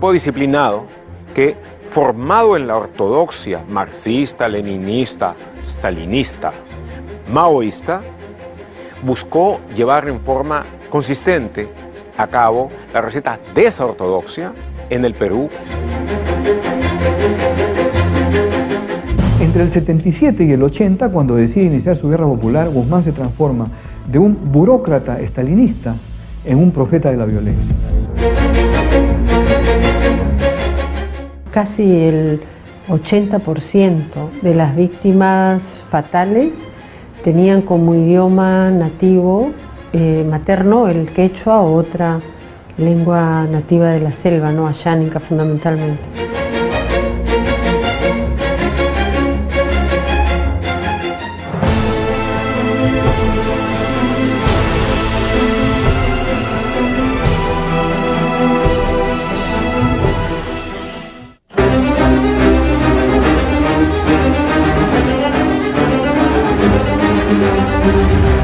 grupo disciplinado que, formado en la ortodoxia marxista, leninista, stalinista, maoísta, buscó llevar en forma consistente a cabo la receta de esa ortodoxia en el Perú. Entre el 77 y el 80, cuando decide iniciar su guerra popular, Guzmán se transforma de un burócrata estalinista en un profeta de la violencia. Casi el 80% de las víctimas fatales tenían como idioma nativo materno el quechua o otra lengua nativa de la selva, ¿no? Ayánica fundamentalmente.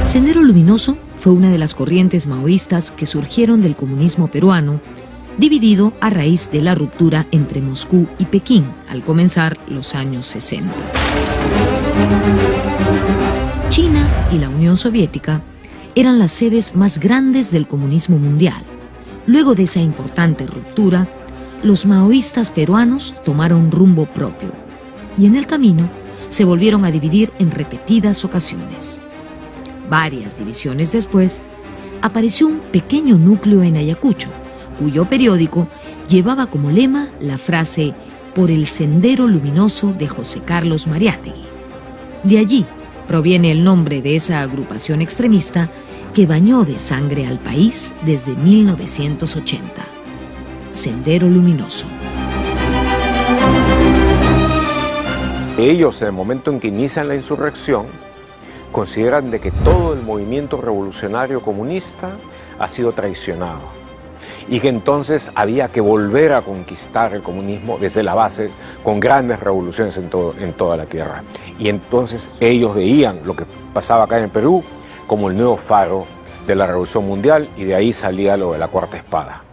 Sendero Luminoso fue una de las corrientes maoístas que surgieron del comunismo peruano, dividido a raíz de la ruptura entre Moscú y Pekín al comenzar los años 60. China y la Unión Soviética eran las sedes más grandes del comunismo mundial. Luego de esa importante ruptura, los maoístas peruanos tomaron rumbo propio y en el camino se volvieron a dividir en repetidas ocasiones. Varias divisiones después, apareció un pequeño núcleo en Ayacucho, cuyo periódico llevaba como lema la frase «Por el sendero luminoso de José Carlos Mariátegui». De allí proviene el nombre de esa agrupación extremista que bañó de sangre al país desde 1980. Sendero Luminoso. Ellos, en el momento en que inician la insurrección, consideran de que todo el movimiento revolucionario comunista ha sido traicionado y que entonces había que volver a conquistar el comunismo desde la base con grandes revoluciones en toda la tierra. Y entonces ellos veían lo que pasaba acá en el Perú como el nuevo faro de la revolución mundial y de ahí salía lo de la cuarta espada.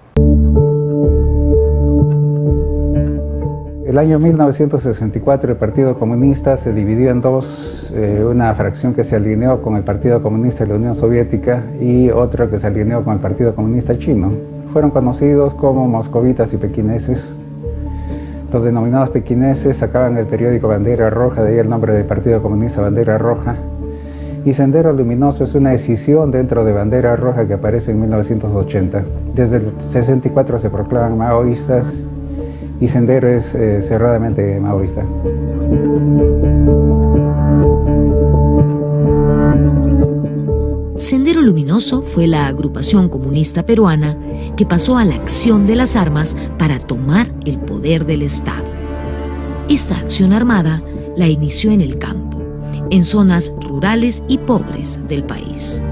El año 1964 el Partido Comunista se dividió en dos, una fracción que se alineó con el Partido Comunista de la Unión Soviética y otra que se alineó con el Partido Comunista Chino. Fueron conocidos como moscovitas y pequineses. Los denominados pequineses sacaban el periódico Bandera Roja, de ahí el nombre del Partido Comunista Bandera Roja. Y Sendero Luminoso es una escisión dentro de Bandera Roja que aparece en 1980. Desde el 64 se proclaman maoístas y Sendero es cerradamente maoísta. Sendero Luminoso fue la agrupación comunista peruana que pasó a la acción de las armas para tomar el poder del Estado. Esta acción armada la inició en el campo, en zonas rurales y pobres del país.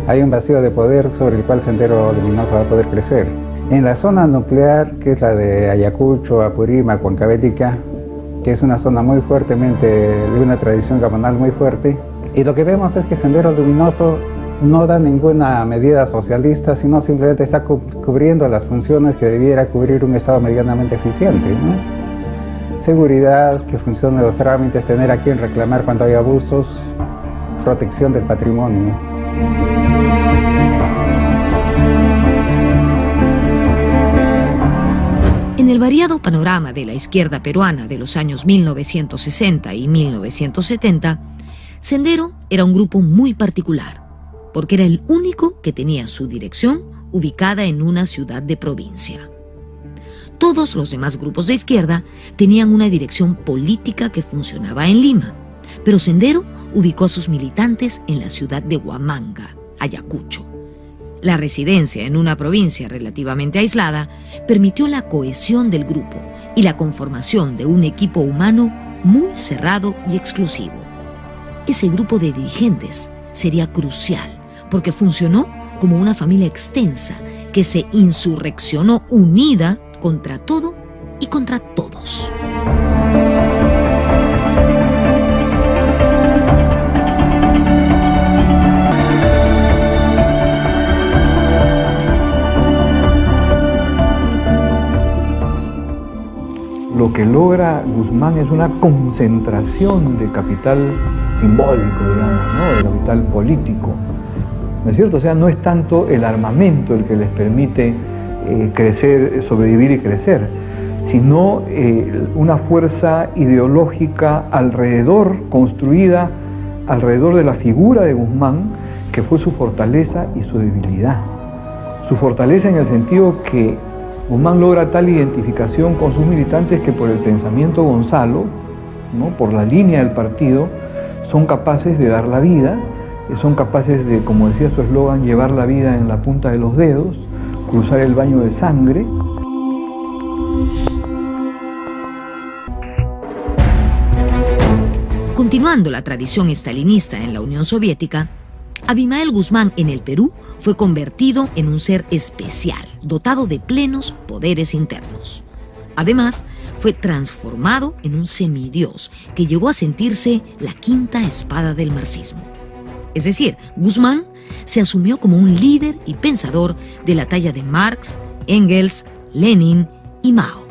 Hay un vacío de poder sobre el cual Sendero Luminoso va a poder crecer. En la zona nuclear, que es la de Ayacucho, Apurímac, Huancavelica, que es una zona muy fuertemente, de una tradición gamonal muy fuerte, y lo que vemos es que Sendero Luminoso no da ninguna medida socialista, sino simplemente está cubriendo las funciones que debiera cubrir un Estado medianamente eficiente, ¿no? Seguridad, que funcionen los trámites, tener a quien reclamar cuando hay abusos, protección del patrimonio. En el variado panorama de la izquierda peruana de los años 1960 y 1970, Sendero era un grupo muy particular, porque era el único que tenía su dirección ubicada en una ciudad de provincia. Todos los demás grupos de izquierda tenían una dirección política que funcionaba en Lima, pero Sendero ubicó a sus militantes en la ciudad de Huamanga, Ayacucho. La residencia en una provincia relativamente aislada permitió la cohesión del grupo y la conformación de un equipo humano muy cerrado y exclusivo. Ese grupo de dirigentes sería crucial porque funcionó como una familia extensa que se insurreccionó unida contra todo y contra todos. lo que logra Guzmán es una concentración de capital simbólico, digamos, ¿no? De capital político, ¿no es cierto? O sea, no es tanto el armamento el que les permite crecer, sobrevivir y crecer, sino una fuerza ideológica construida alrededor de la figura de Guzmán, que fue su fortaleza y su debilidad. Su fortaleza en el sentido que Guzmán logra tal identificación con sus militantes que por el pensamiento Gonzalo, ¿no? Por la línea del partido, son capaces de dar la vida, son capaces de, como decía su eslogan, llevar la vida en la punta de los dedos, cruzar el baño de sangre. Continuando la tradición estalinista en la Unión Soviética, Abimael Guzmán en el Perú fue convertido en un ser especial, dotado de plenos poderes internos. Además, fue transformado en un semidios que llegó a sentirse la quinta espada del marxismo. Es decir, Guzmán se asumió como un líder y pensador de la talla de Marx, Engels, Lenin y Mao.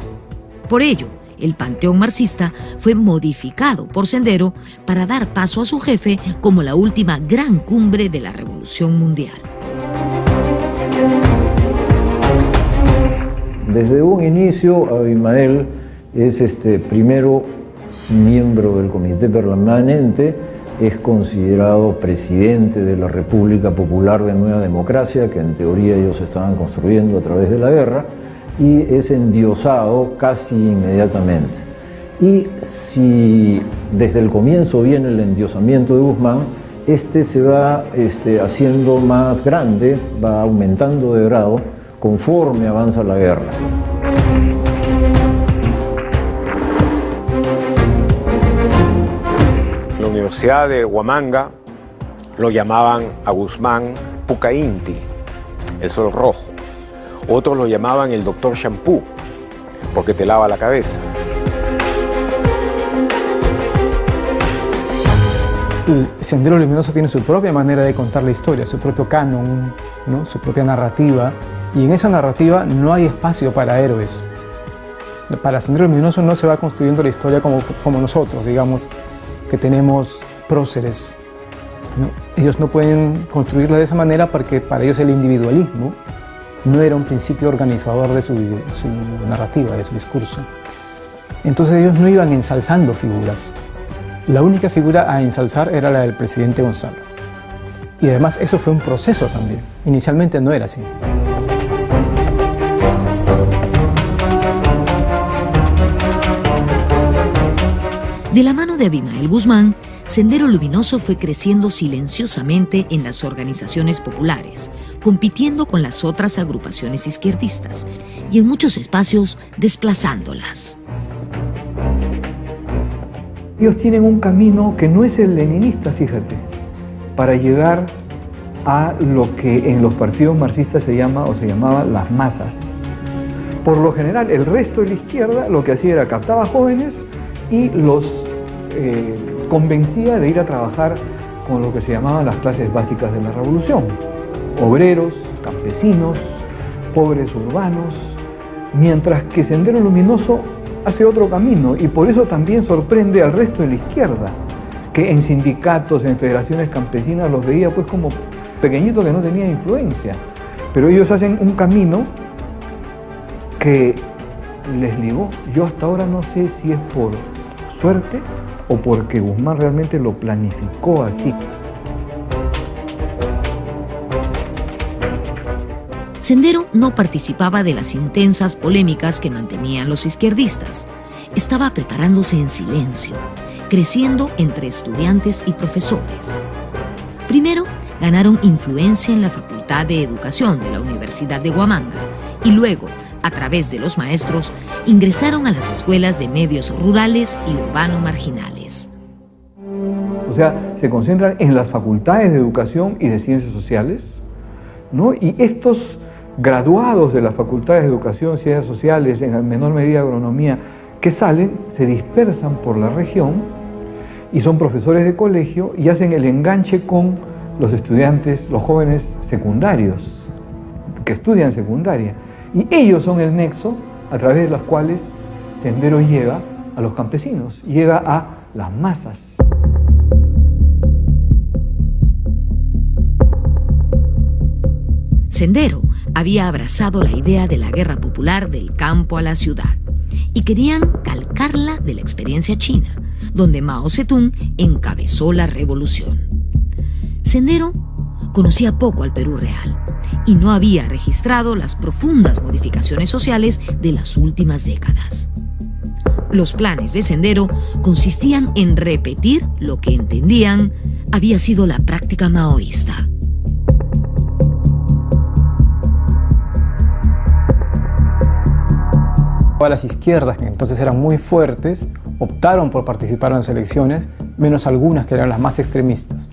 Por ello, el panteón marxista fue modificado por Sendero para dar paso a su jefe como la última gran cumbre de la Revolución Mundial. Desde un inicio, Abimael es primero miembro del Comité Permanente, es considerado presidente de la República Popular de Nueva Democracia, que en teoría ellos estaban construyendo a través de la guerra, y es endiosado casi inmediatamente. Y si desde el comienzo viene el endiosamiento de Guzmán, se va haciendo más grande, va aumentando de grado conforme avanza la guerra. En la Universidad de Huamanga lo llamaban a Guzmán Pucainti, el sol rojo. Otros lo llamaban el doctor Shampoo, porque te lava la cabeza. El Sendero Luminoso tiene su propia manera de contar la historia, su propio canon, ¿no? Su propia narrativa, y en esa narrativa no hay espacio para héroes. Para Sendero Luminoso no se va construyendo la historia como nosotros, digamos, que tenemos próceres, ¿no? Ellos no pueden construirla de esa manera porque para ellos el individualismo no era un principio organizador de su narrativa, de su discurso. Entonces ellos no iban ensalzando figuras. La única figura a ensalzar era la del presidente Gonzalo. Y además eso fue un proceso también. Inicialmente no era así. De la mano de Abimael Guzmán, Sendero Luminoso fue creciendo silenciosamente en las organizaciones populares, compitiendo con las otras agrupaciones izquierdistas y en muchos espacios desplazándolas. Ellos tienen un camino que no es el leninista, fíjate, para llegar a lo que en los partidos marxistas se llama o se llamaba las masas. Por lo general, el resto de la izquierda lo que hacía era captaba jóvenes y los convencía de ir a trabajar con lo que se llamaban las clases básicas de la revolución: obreros, campesinos, pobres urbanos, mientras que Sendero Luminoso hace otro camino, y por eso también sorprende al resto de la izquierda, que en sindicatos, en federaciones campesinas los veía pues como pequeñitos que no tenían influencia, pero ellos hacen un camino que les ligó. Yo hasta ahora no sé si es por suerte o porque Guzmán realmente lo planificó así. Sendero no participaba de las intensas polémicas que mantenían los izquierdistas. Estaba preparándose en silencio, creciendo entre estudiantes y profesores. Primero, ganaron influencia en la Facultad de Educación de la Universidad de Huamanga y luego, a través de los maestros, ingresaron a las escuelas de medios rurales y urbano marginales. O sea, se concentran en las facultades de educación y de ciencias sociales, ¿no? Y estos graduados de las facultades de educación, ciencias sociales, en menor medida agronomía, que salen, se dispersan por la región y son profesores de colegio y hacen el enganche con los estudiantes, los jóvenes secundarios, que estudian secundaria. Y ellos son el nexo a través de los cuales Sendero llega a los campesinos, llega a las masas. Sendero había abrazado la idea de la guerra popular del campo a la ciudad y querían calcarla de la experiencia china, donde Mao Zedong encabezó la revolución. Sendero conocía poco al Perú real y no había registrado las profundas modificaciones sociales de las últimas décadas. Los planes de Sendero consistían en repetir lo que entendían había sido la práctica maoísta. Todas las izquierdas, que entonces eran muy fuertes, optaron por participar en las elecciones, menos algunas que eran las más extremistas.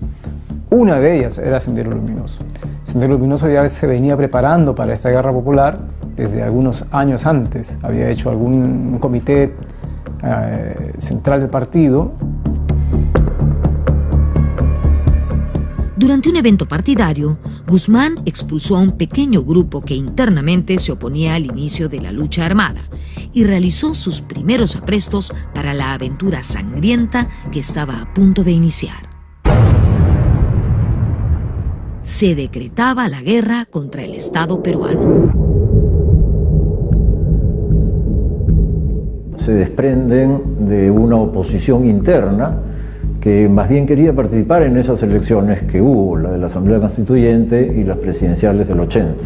Una de ellas era Sendero Luminoso. Sendero Luminoso ya se venía preparando para esta guerra popular desde algunos años antes. Había hecho un comité central del partido. Durante un evento partidario, Guzmán expulsó a un pequeño grupo que internamente se oponía al inicio de la lucha armada y realizó sus primeros aprestos para la aventura sangrienta que estaba a punto de iniciar. Se decretaba la guerra contra el Estado peruano. Se desprenden de una oposición interna que más bien quería participar en esas elecciones que hubo, la de la Asamblea Constituyente y las presidenciales del 80.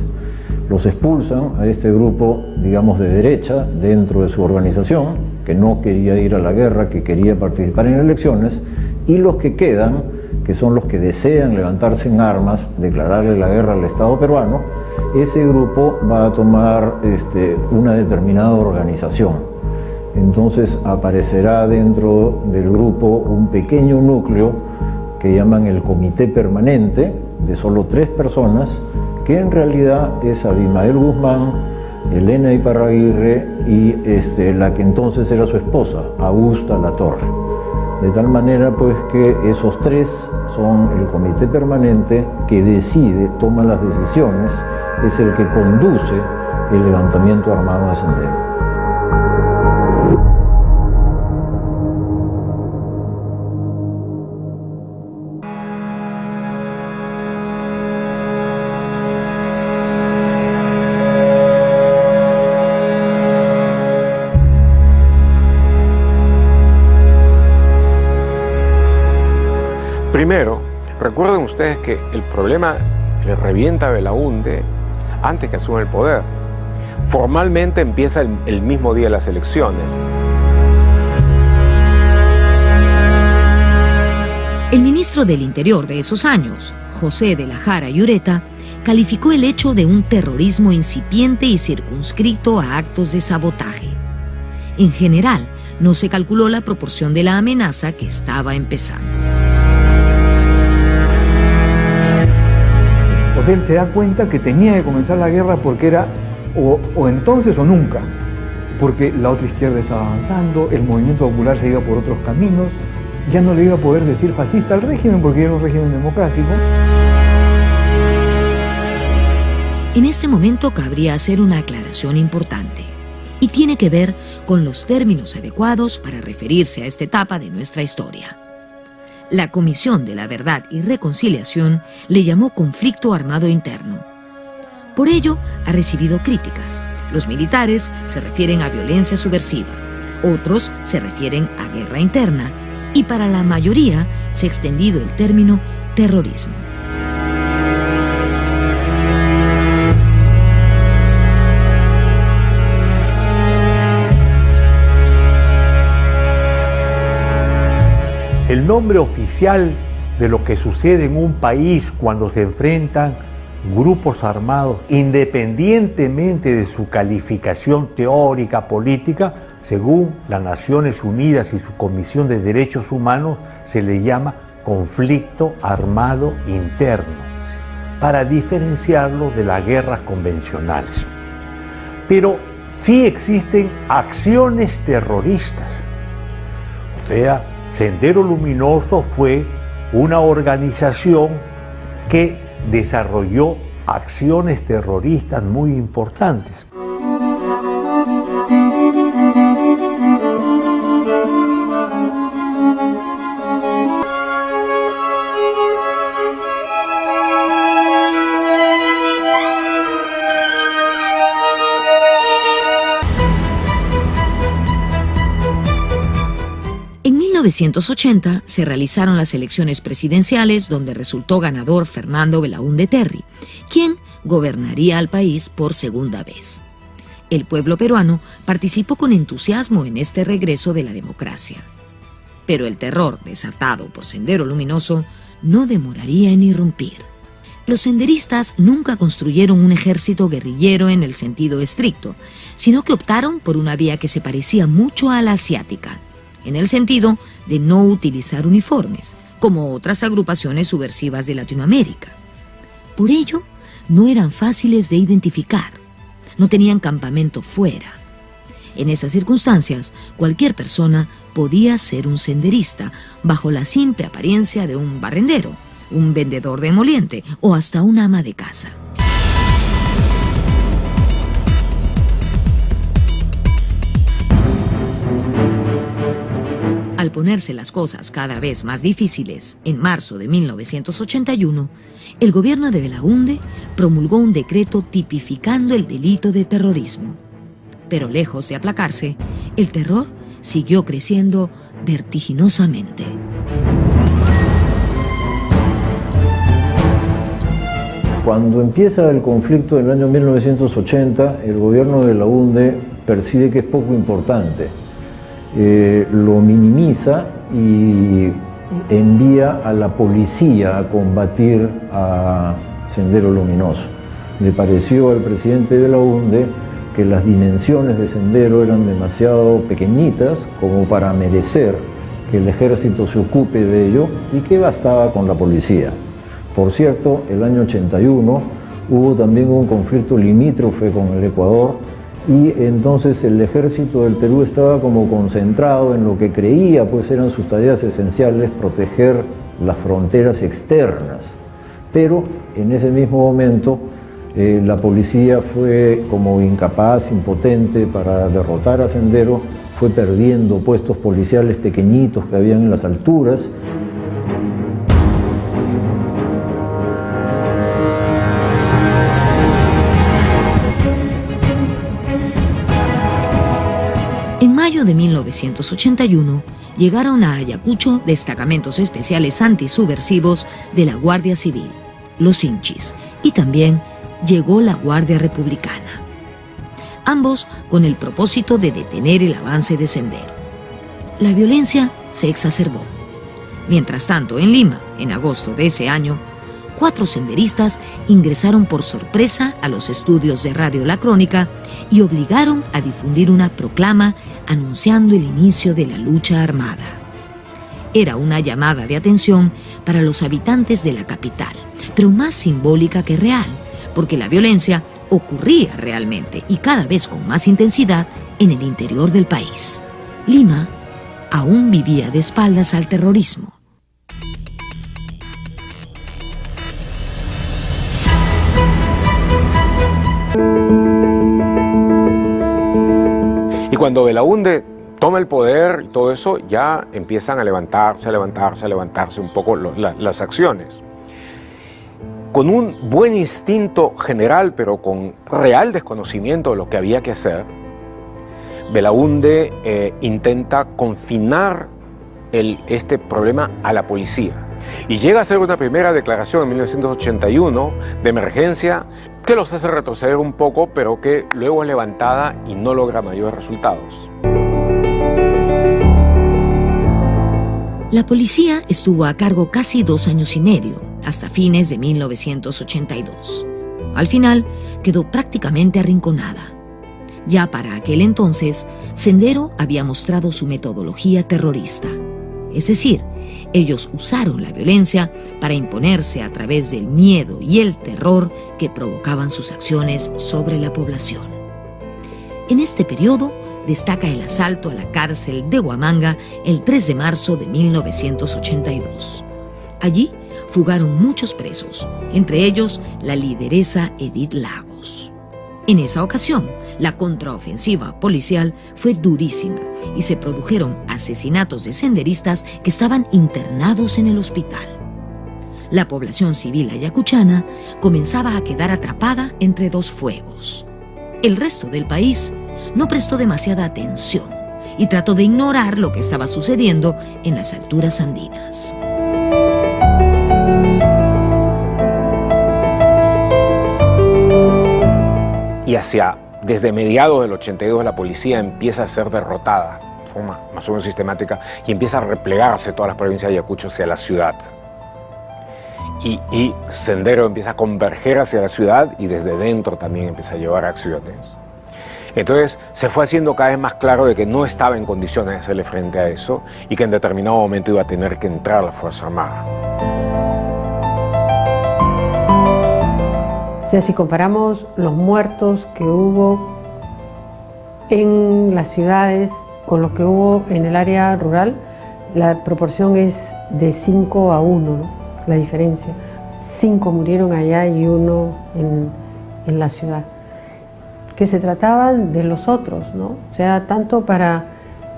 Los expulsan a este grupo, digamos, de derecha dentro de su organización, que no quería ir a la guerra, que quería participar en elecciones, y los que quedan, que son los que desean levantarse en armas, declararle la guerra al Estado peruano, ese grupo va a tomar una determinada organización. Entonces aparecerá dentro del grupo un pequeño núcleo que llaman el Comité Permanente, de solo 3 personas, que en realidad es Abimael Guzmán, Elena Iparraguirre y la que entonces era su esposa, Augusta Latorre. De tal manera pues que esos 3 son el Comité Permanente que decide, toma las decisiones, es el que conduce el levantamiento armado de Sendero. Primero, recuerden ustedes que el problema le revienta a Belaúnde antes que asume el poder. Formalmente empieza el mismo día de las elecciones. El ministro del Interior de esos años, José de la Jara y Ureta, calificó el hecho de un terrorismo incipiente y circunscrito a actos de sabotaje. En general, no se calculó la proporción de la amenaza que estaba empezando. Él se da cuenta que tenía que comenzar la guerra porque era o entonces o nunca, porque la otra izquierda estaba avanzando, el movimiento popular se iba por otros caminos, ya no le iba a poder decir fascista al régimen porque era un régimen democrático. En este momento cabría hacer una aclaración importante y tiene que ver con los términos adecuados para referirse a esta etapa de nuestra historia. La Comisión de la Verdad y Reconciliación le llamó conflicto armado interno. Por ello, ha recibido críticas. Los militares se refieren a violencia subversiva, otros se refieren a guerra interna, y para la mayoría se ha extendido el término terrorismo. El nombre oficial de lo que sucede en un país cuando se enfrentan grupos armados, independientemente de su calificación teórica, política, según las Naciones Unidas y su Comisión de Derechos Humanos, se le llama conflicto armado interno, para diferenciarlo de las guerras convencionales. Pero sí existen acciones terroristas, o sea, Sendero Luminoso fue una organización que desarrolló acciones terroristas muy importantes. En 1980 se realizaron las elecciones presidenciales donde resultó ganador Fernando Belaúnde Terry, quien gobernaría al país por segunda vez. El pueblo peruano participó con entusiasmo en este regreso de la democracia. Pero el terror desatado por Sendero Luminoso no demoraría en irrumpir. Los senderistas nunca construyeron un ejército guerrillero en el sentido estricto, sino que optaron por una vía que se parecía mucho a la asiática, en el sentido de no utilizar uniformes, como otras agrupaciones subversivas de Latinoamérica. Por ello, no eran fáciles de identificar, no tenían campamento fuera. En esas circunstancias, cualquier persona podía ser un senderista, bajo la simple apariencia de un barrendero, un vendedor de emoliente o hasta un ama de casa. Al ponerse las cosas cada vez más difíciles, en marzo de 1981, el gobierno de Belaúnde promulgó un decreto tipificando el delito de terrorismo. Pero lejos de aplacarse, el terror siguió creciendo vertiginosamente. Cuando empieza el conflicto en el año 1980, el gobierno de Belaúnde percibe que es poco importante. Lo minimiza y envía a la policía a combatir a Sendero Luminoso. Le pareció al presidente Belaúnde que las dimensiones de Sendero eran demasiado pequeñitas como para merecer que el ejército se ocupe de ello y que bastaba con la policía. Por cierto, el año 81 hubo también un conflicto limítrofe con el Ecuador y entonces el ejército del Perú estaba como concentrado en lo que creía pues eran sus tareas esenciales, proteger las fronteras externas. Pero en ese mismo momento la policía fue como incapaz, impotente para derrotar a Sendero, fue perdiendo puestos policiales pequeñitos que habían en las alturas. En mayo de 1981 llegaron a Ayacucho destacamentos especiales antisubversivos de la Guardia Civil, los Hinchis, y también llegó la Guardia Republicana. Ambos con el propósito de detener el avance de Sendero. La violencia se exacerbó. Mientras tanto, en Lima, en agosto de ese año, 4 senderistas ingresaron por sorpresa a los estudios de Radio La Crónica y obligaron a difundir una proclama anunciando el inicio de la lucha armada. Era una llamada de atención para los habitantes de la capital, pero más simbólica que real, porque la violencia ocurría realmente y cada vez con más intensidad en el interior del país. Lima aún vivía de espaldas al terrorismo. Y cuando Belaúnde toma el poder y todo eso, ya empiezan a levantarse un poco las acciones. Con un buen instinto general, pero con real desconocimiento de lo que había que hacer, Belaúnde intenta confinar este problema a la policía. Y llega a hacer una primera declaración en 1981 de emergencia que los hace retroceder un poco, pero que luego es levantada y no logra mayores resultados. La policía estuvo a cargo casi 2 años y medio, hasta fines de 1982. Al final, quedó prácticamente arrinconada. Ya para aquel entonces, Sendero había mostrado su metodología terrorista. Es decir, ellos usaron la violencia para imponerse a través del miedo y el terror que provocaban sus acciones sobre la población. En este periodo, destaca el asalto a la cárcel de Huamanga el 3 de marzo de 1982. Allí fugaron muchos presos, entre ellos la lideresa Edith Lagos. En esa ocasión, la contraofensiva policial fue durísima y se produjeron asesinatos de senderistas que estaban internados en el hospital. La población civil ayacuchana comenzaba a quedar atrapada entre 2 fuegos. El resto del país no prestó demasiada atención y trató de ignorar lo que estaba sucediendo en las alturas andinas. Y desde mediados del 82 la policía empieza a ser derrotada de forma más o menos sistemática y empieza a replegarse todas las provincias de Ayacucho hacia la ciudad. Y Sendero empieza a converger hacia la ciudad y desde dentro también empieza a llevar acciones. Entonces se fue haciendo cada vez más claro de que no estaba en condiciones de hacerle frente a eso y que en determinado momento iba a tener que entrar la Fuerza Armada. O sea, si comparamos los muertos que hubo en las ciudades con los que hubo en el área rural, la proporción es de 5 a 1, ¿no? La diferencia. 5 murieron allá y 1 en la ciudad. Que se trataban de los otros, ¿no? O sea, tanto para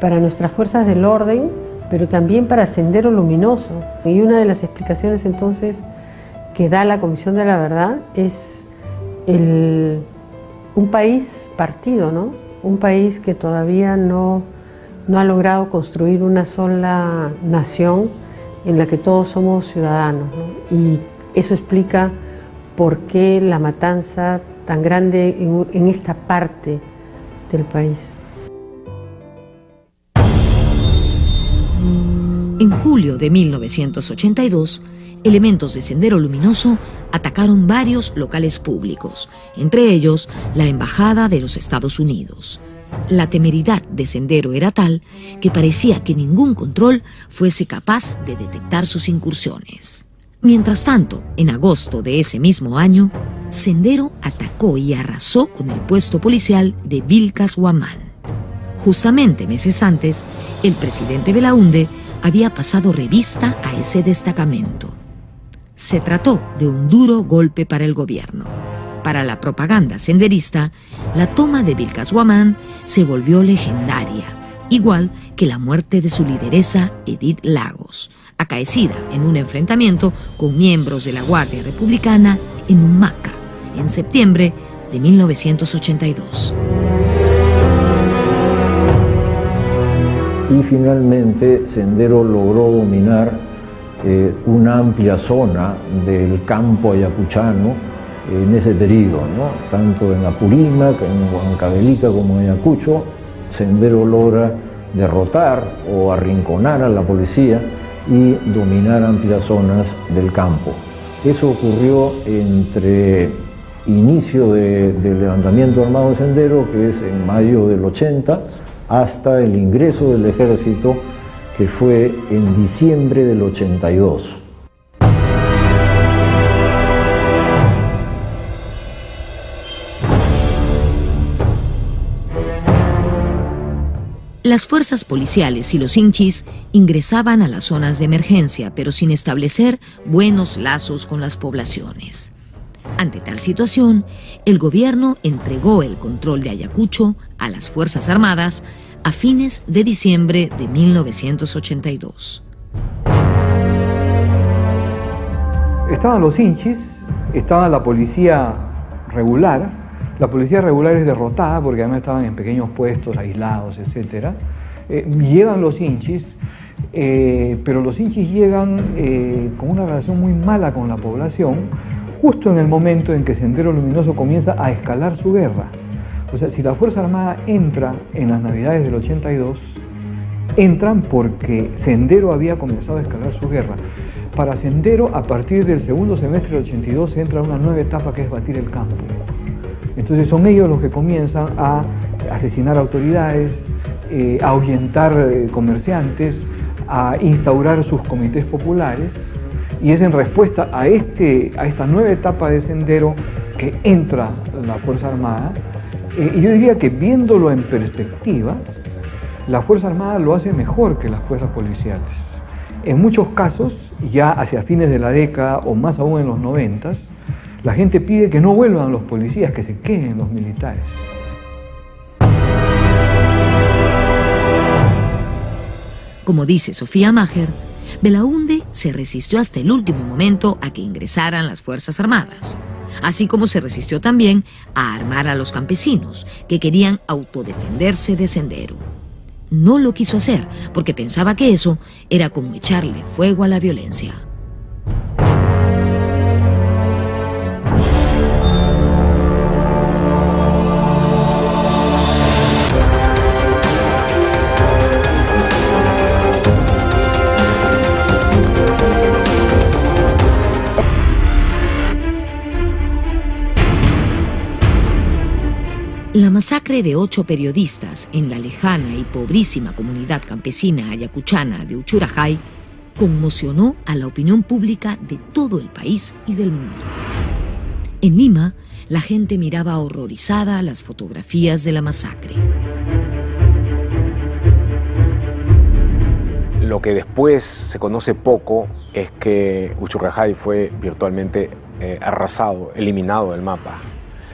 nuestras fuerzas del orden, pero también para Sendero Luminoso. Y una de las explicaciones entonces que da la Comisión de la Verdad es un país partido, ¿no? Un país que todavía no ha logrado construir una sola nación en la que todos somos ciudadanos, ¿no? Y eso explica por qué la matanza tan grande en esta parte del país. En julio de 1982, elementos de Sendero Luminoso atacaron varios locales públicos, entre ellos la Embajada de los Estados Unidos. La temeridad de Sendero era tal que parecía que ningún control fuese capaz de detectar sus incursiones. Mientras tanto, en agosto de ese mismo año, Sendero atacó y arrasó con el puesto policial de Vilcas Huamán. Justamente meses antes, el presidente Belaúnde había pasado revista a ese destacamento. Se trató de un duro golpe para el gobierno. Para la propaganda senderista, la toma de Vilcas Huamán se volvió legendaria, igual que la muerte de su lideresa Edith Lagos, acaecida en un enfrentamiento con miembros de la Guardia Republicana en Humaca, en septiembre de 1982. Y finalmente Sendero logró dominar una amplia zona del campo ayacuchano en ese periodo, ¿no? Tanto en Apurímac, en Huancavelica como en Ayacucho. Sendero logra derrotar o arrinconar a la policía y dominar amplias zonas del campo. Eso ocurrió entre inicio del levantamiento armado de Sendero, que es en mayo del 80, hasta el ingreso del ejército, que fue en diciembre del 82. Las fuerzas policiales y los hinchis ingresaban a las zonas de emergencia, pero sin establecer buenos lazos con las poblaciones. Ante tal situación, el gobierno entregó el control de Ayacucho a las Fuerzas Armadas a fines de diciembre de 1982. Estaban los hinchis, estaba la policía regular. La policía regular es derrotada porque además estaban en pequeños puestos, aislados, etc. Llegan los hinchis, pero los hinchis llegan con una relación muy mala con la población, justo en el momento en que Sendero Luminoso comienza a escalar su guerra. O sea, si la Fuerza Armada entra en las Navidades del 82, entran porque Sendero había comenzado a escalar su guerra. Para Sendero, a partir del segundo semestre del 82, entra una nueva etapa que es batir el campo. Entonces son ellos los que comienzan a asesinar autoridades, a ahuyentar comerciantes, a instaurar sus comités populares, y es en respuesta a esta nueva etapa de Sendero que entra la Fuerza Armada. Y yo diría que viéndolo en perspectiva, la Fuerza Armada lo hace mejor que las fuerzas policiales. En muchos casos, ya hacia fines de la década o más aún en los 90s, la gente pide que no vuelvan los policías, que se queden los militares. Como dice Sofía Maher, Belaúnde se resistió hasta el último momento a que ingresaran las Fuerzas Armadas, así como se resistió también a armar a los campesinos que querían autodefenderse de Sendero. no lo quiso hacer porque pensaba que eso era como echarle fuego a la violencia. La masacre de 8 periodistas en la lejana y pobrísima comunidad campesina ayacuchana de Uchurajay conmocionó a la opinión pública de todo el país y del mundo. En Lima, la gente miraba horrorizada las fotografías de la masacre. Lo que después se conoce poco es que Uchurajay fue virtualmente arrasado, eliminado del mapa.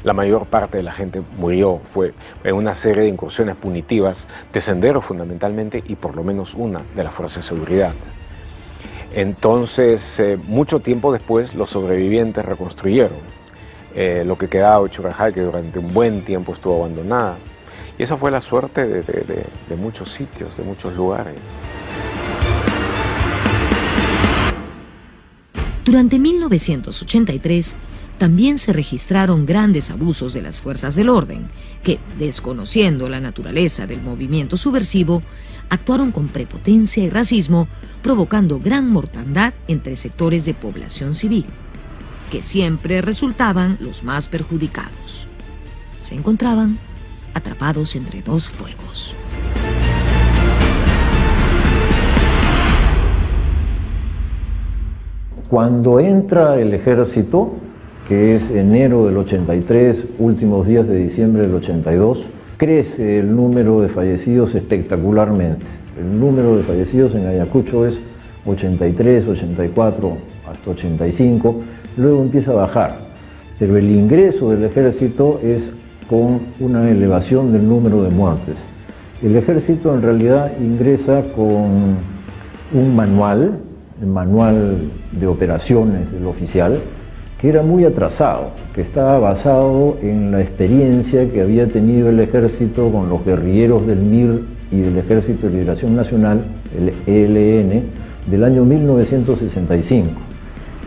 La mayor parte de la gente murió, fue en una serie de incursiones punitivas de senderos fundamentalmente y por lo menos una de las fuerzas de seguridad. Entonces, mucho tiempo después, los sobrevivientes reconstruyeron lo que quedaba de Uchurajay, que durante un buen tiempo estuvo abandonada. Y esa fue la suerte de muchos sitios, de muchos lugares. Durante 1983, también se registraron grandes abusos de las fuerzas del orden, que, desconociendo la naturaleza del movimiento subversivo, actuaron con prepotencia y racismo, provocando gran mortandad entre sectores de población civil, que siempre resultaban los más perjudicados. Se encontraban atrapados entre dos fuegos. Cuando entra el ejército, que es enero del 83, últimos días de diciembre del 82, crece el número de fallecidos espectacularmente. El número de fallecidos en Ayacucho es 83, 84, hasta 85, luego empieza a bajar. Pero el ingreso del ejército es con una elevación del número de muertes. El ejército en realidad ingresa con un manual, el manual de operaciones del oficial, que era muy atrasado, que estaba basado en la experiencia que había tenido el ejército con los guerrilleros del MIR y del Ejército de Liberación Nacional, el ELN, del año 1965.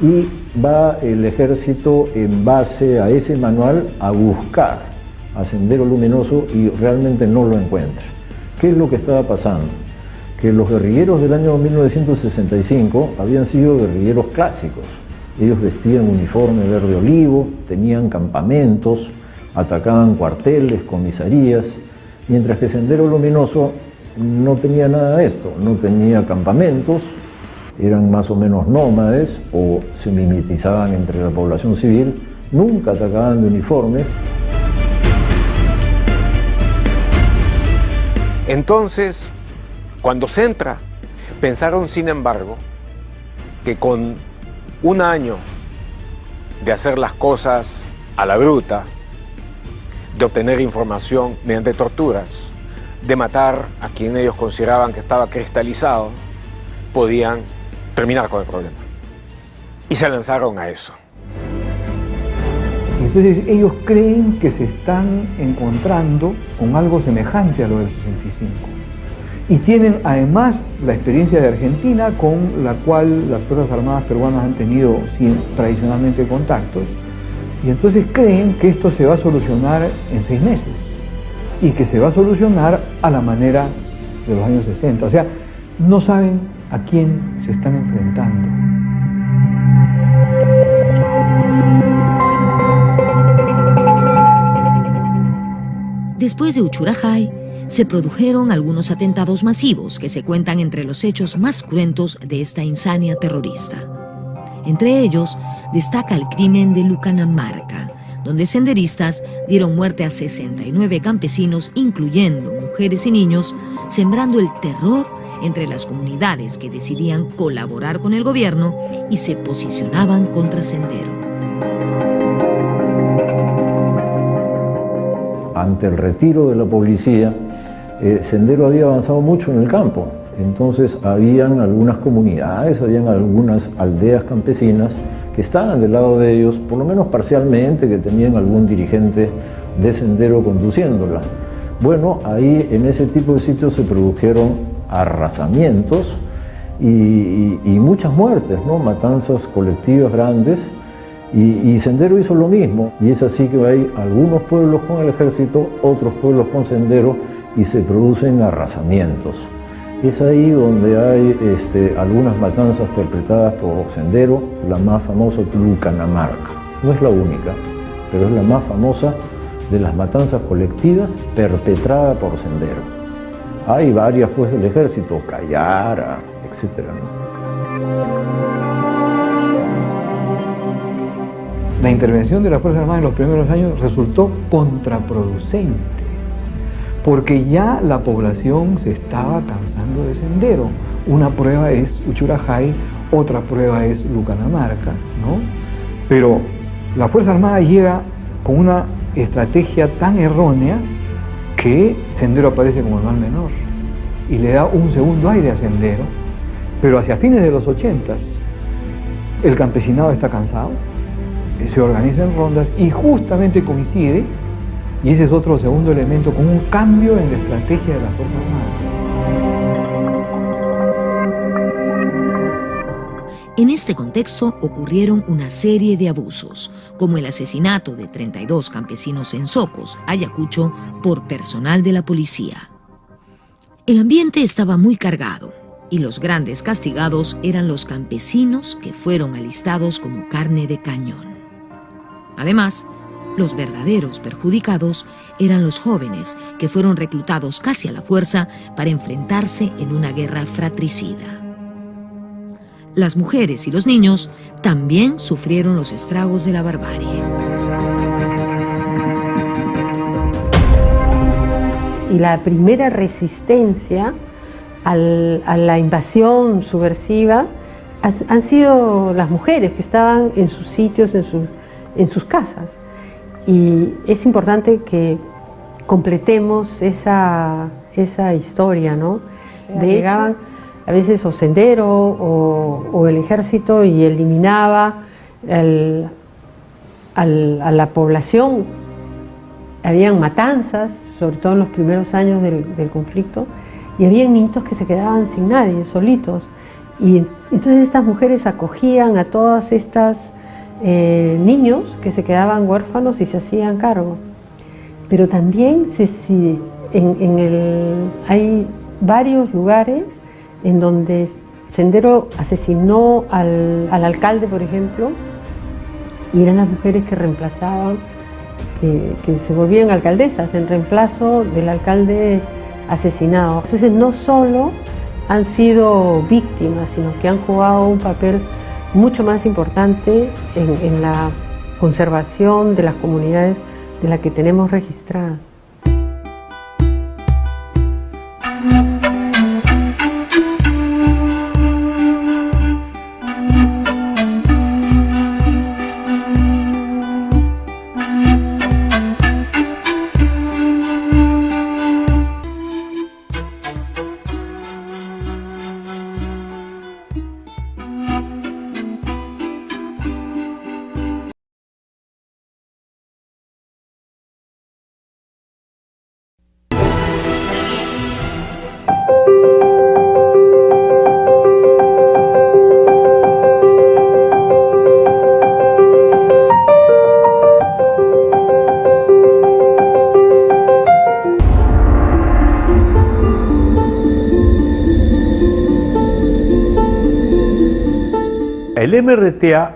Y va el ejército en base a ese manual a buscar a Sendero Luminoso y realmente no lo encuentra. ¿Qué es lo que estaba pasando? Que los guerrilleros del año 1965 habían sido guerrilleros clásicos. Ellos vestían uniforme verde olivo, tenían campamentos, atacaban cuarteles, comisarías, mientras que Sendero Luminoso no tenía nada de esto, no tenía campamentos, eran más o menos nómades o se mimetizaban entre la población civil, nunca atacaban de uniformes. Entonces, cuando se entra, pensaron sin embargo que con un año de hacer las cosas a la bruta, de obtener información mediante torturas, de matar a quien ellos consideraban que estaba cristalizado, podían terminar con el problema. Y se lanzaron a eso. Entonces ellos creen que se están encontrando con algo semejante a lo del 65. Y tienen además la experiencia de Argentina, con la cual las Fuerzas Armadas peruanas han tenido tradicionalmente contactos, y entonces creen que esto se va a solucionar en 6 meses, y que se va a solucionar a la manera de los años 60. O sea, no saben a quién se están enfrentando. Después de Uchurajay, se produjeron algunos atentados masivos que se cuentan entre los hechos más cruentos de esta insania terrorista. Entre ellos, destaca el crimen de Lucanamarca, donde senderistas dieron muerte a 69 campesinos, incluyendo mujeres y niños, sembrando el terror entre las comunidades que decidían colaborar con el gobierno y se posicionaban contra Sendero. Ante el retiro de la policía, Sendero había avanzado mucho en el campo. Entonces habían algunas comunidades, habían algunas aldeas campesinas que estaban del lado de ellos, por lo menos parcialmente, que tenían algún dirigente de Sendero conduciéndola. Bueno, ahí en ese tipo de sitios se produjeron arrasamientos y muchas muertes, ¿no? Matanzas colectivas grandes, y Sendero hizo lo mismo, y es así que hay algunos pueblos con el ejército, otros pueblos con Sendero, y se producen arrasamientos. Es ahí donde hay algunas matanzas perpetradas por Sendero, la más famosa, Lucanamarca. No es la única, pero es la más famosa de las matanzas colectivas perpetradas por Sendero. Hay varias pues del ejército, Cayara, etc., ¿no? La intervención de las Fuerzas Armadas en los primeros años resultó contraproducente, porque ya la población se estaba cansando de Sendero. Una prueba es Uchurajay, otra prueba es Lucanamarca, ¿no? Pero la Fuerza Armada llega con una estrategia tan errónea que Sendero aparece como el mal menor y le da un segundo aire a Sendero. Pero hacia fines de los 80s el campesinado está cansado, se organiza en rondas y justamente coincide, y ese es otro segundo elemento, con un cambio en la estrategia de las Fuerzas Armadas. En este contexto ocurrieron una serie de abusos, como el asesinato de 32 campesinos en Socos, Ayacucho, por personal de la policía. El ambiente estaba muy cargado, y los grandes castigados eran los campesinos que fueron alistados como carne de cañón. Además, los verdaderos perjudicados eran los jóvenes que fueron reclutados casi a la fuerza para enfrentarse en una guerra fratricida. Las mujeres y los niños también sufrieron los estragos de la barbarie. Y la primera resistencia a la invasión subversiva han sido las mujeres que estaban en sus sitios, en sus casas. Y es importante que completemos esa historia, ¿no? Llegaban a veces o Sendero o el ejército y eliminaba a la población. Habían matanzas, sobre todo en los primeros años del conflicto, y había niños que se quedaban sin nadie, solitos. Y entonces estas mujeres acogían a todas estas niños que se quedaban huérfanos y se hacían cargo. Pero también hay varios lugares en donde Sendero asesinó al alcalde, por ejemplo, y eran las mujeres que reemplazaban, que se volvían alcaldesas en reemplazo del alcalde asesinado. Entonces no solo han sido víctimas, sino que han jugado un papel mucho más importante en la conservación de las comunidades de las que tenemos registradas. El MRTA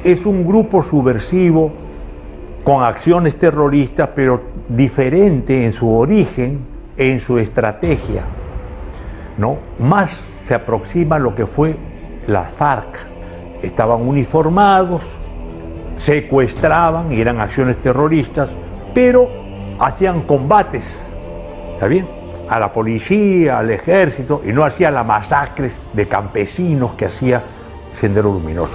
es un grupo subversivo con acciones terroristas, pero diferente en su origen, en su estrategia, ¿no? Más se aproxima a lo que fue las FARC. Estaban uniformados, secuestraban y eran acciones terroristas, pero hacían combates, ¿está bien?, a la policía, al ejército, y no hacían las masacres de campesinos que hacía Sendero Luminoso.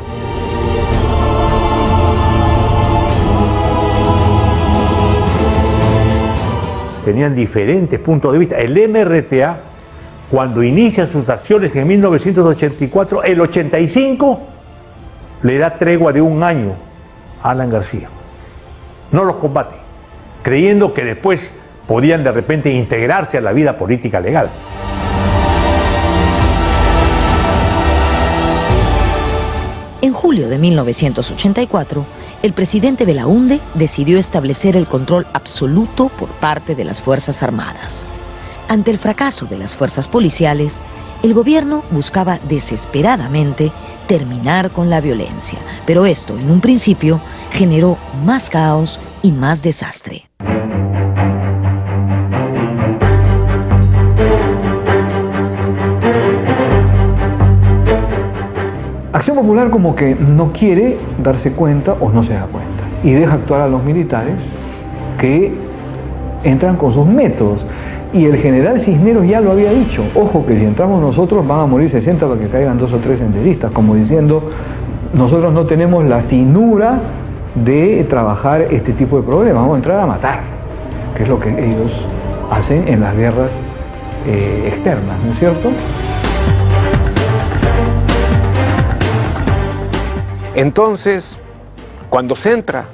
Tenían diferentes puntos de vista. El MRTA, cuando inicia sus acciones en 1984, el 85 le da tregua de un año a Alan García. No los combate, creyendo que después podían de repente integrarse a la vida política legal. En julio de 1984, el presidente Belaúnde decidió establecer el control absoluto por parte de las Fuerzas Armadas. Ante el fracaso de las fuerzas policiales, el gobierno buscaba desesperadamente terminar con la violencia, pero esto, en un principio, generó más caos y más desastre. Acción Popular como que no quiere darse cuenta o no se da cuenta y deja actuar a los militares que entran con sus métodos. Y el general Cisneros ya lo había dicho, ojo que si entramos nosotros van a morir 60 para que caigan 2 o 3 senderistas, como diciendo, nosotros no tenemos la finura de trabajar este tipo de problemas, vamos a entrar a matar, que es lo que ellos hacen en las guerras externas, ¿no es cierto? Entonces, cuando se entra,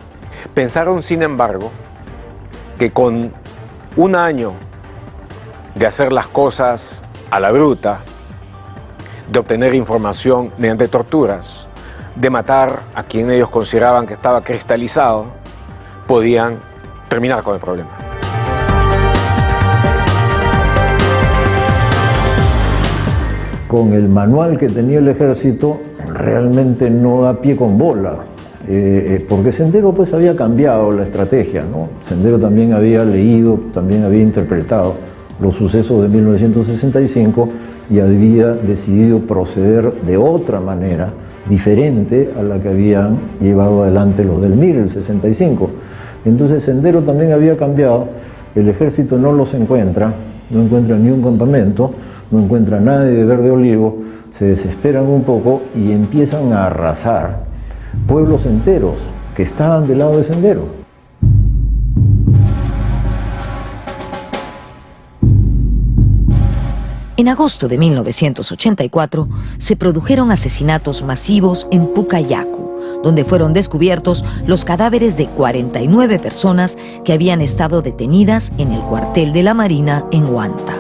pensaron sin embargo que con un año de hacer las cosas a la bruta, de obtener información mediante torturas, de matar a quien ellos consideraban que estaba cristalizado, podían terminar con el problema. Con el manual que tenía el ejército, realmente no da pie con bola, porque Sendero pues había cambiado la estrategia, ¿no? Sendero también había leído, también había interpretado los sucesos de 1965 y había decidido proceder de otra manera, diferente a la que habían llevado adelante los del MIR, el 65. Entonces Sendero también había cambiado, el ejército no los encuentra, no encuentra ni un campamento, no encuentra a nadie de Verde Olivo, se desesperan un poco y empiezan a arrasar pueblos enteros que estaban del lado de Sendero. En agosto de 1984 se produjeron asesinatos masivos en Pucayacu, donde fueron descubiertos los cadáveres de 49 personas que habían estado detenidas en el cuartel de la Marina en Huanta.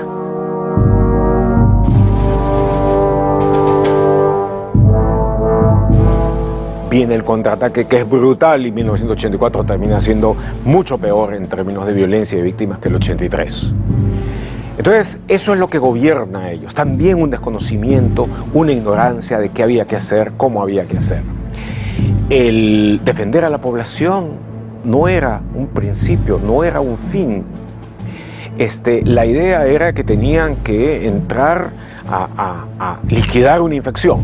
Viene el contraataque, que es brutal, y 1984 termina siendo mucho peor en términos de violencia y de víctimas que el 83. Entonces, eso es lo que gobierna a ellos. También un desconocimiento, una ignorancia de qué había que hacer, cómo había que hacer. El defender a la población no era un principio, no era un fin. La idea era que tenían que entrar a liquidar una infección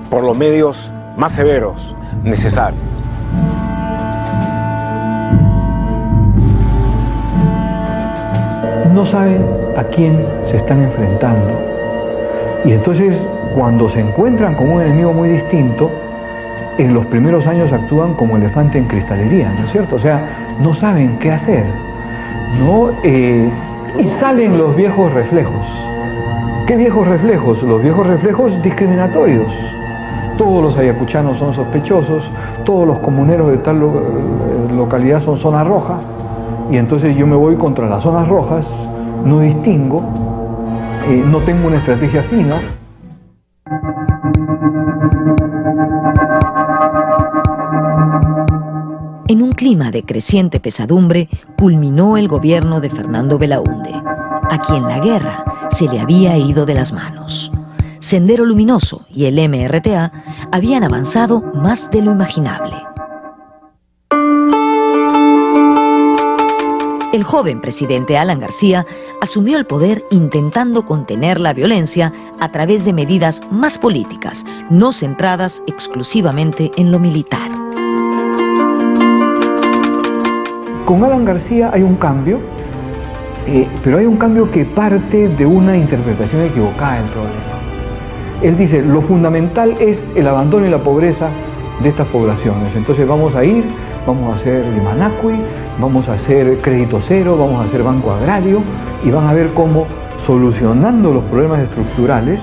por los medios más severos necesarios. No saben a quién se están enfrentando. Y entonces, cuando se encuentran con un enemigo muy distinto, en los primeros años actúan como elefante en cristalería, ¿no es cierto? O sea, no saben qué hacer, ¿no? Y salen los viejos reflejos. ¿Qué viejos reflejos? Los viejos reflejos discriminatorios. Todos los ayacuchanos son sospechosos, todos los comuneros de tal localidad son zona roja, y entonces yo me voy contra las zonas rojas, no distingo, no tengo una estrategia fina. En un clima de creciente pesadumbre, culminó el gobierno de Fernando Belaúnde, a quien la guerra se le había ido de las manos. Sendero Luminoso y el MRTA habían avanzado más de lo imaginable. El joven presidente Alan García asumió el poder intentando contener la violencia a través de medidas más políticas, no centradas exclusivamente en lo militar. Con Alan García hay un cambio, pero hay un cambio que parte de una interpretación equivocada del problema. Él dice, lo fundamental es el abandono y la pobreza de estas poblaciones. Entonces vamos a ir, vamos a hacer Limanacui, vamos a hacer crédito cero, vamos a hacer banco agrario, y van a ver cómo, solucionando los problemas estructurales,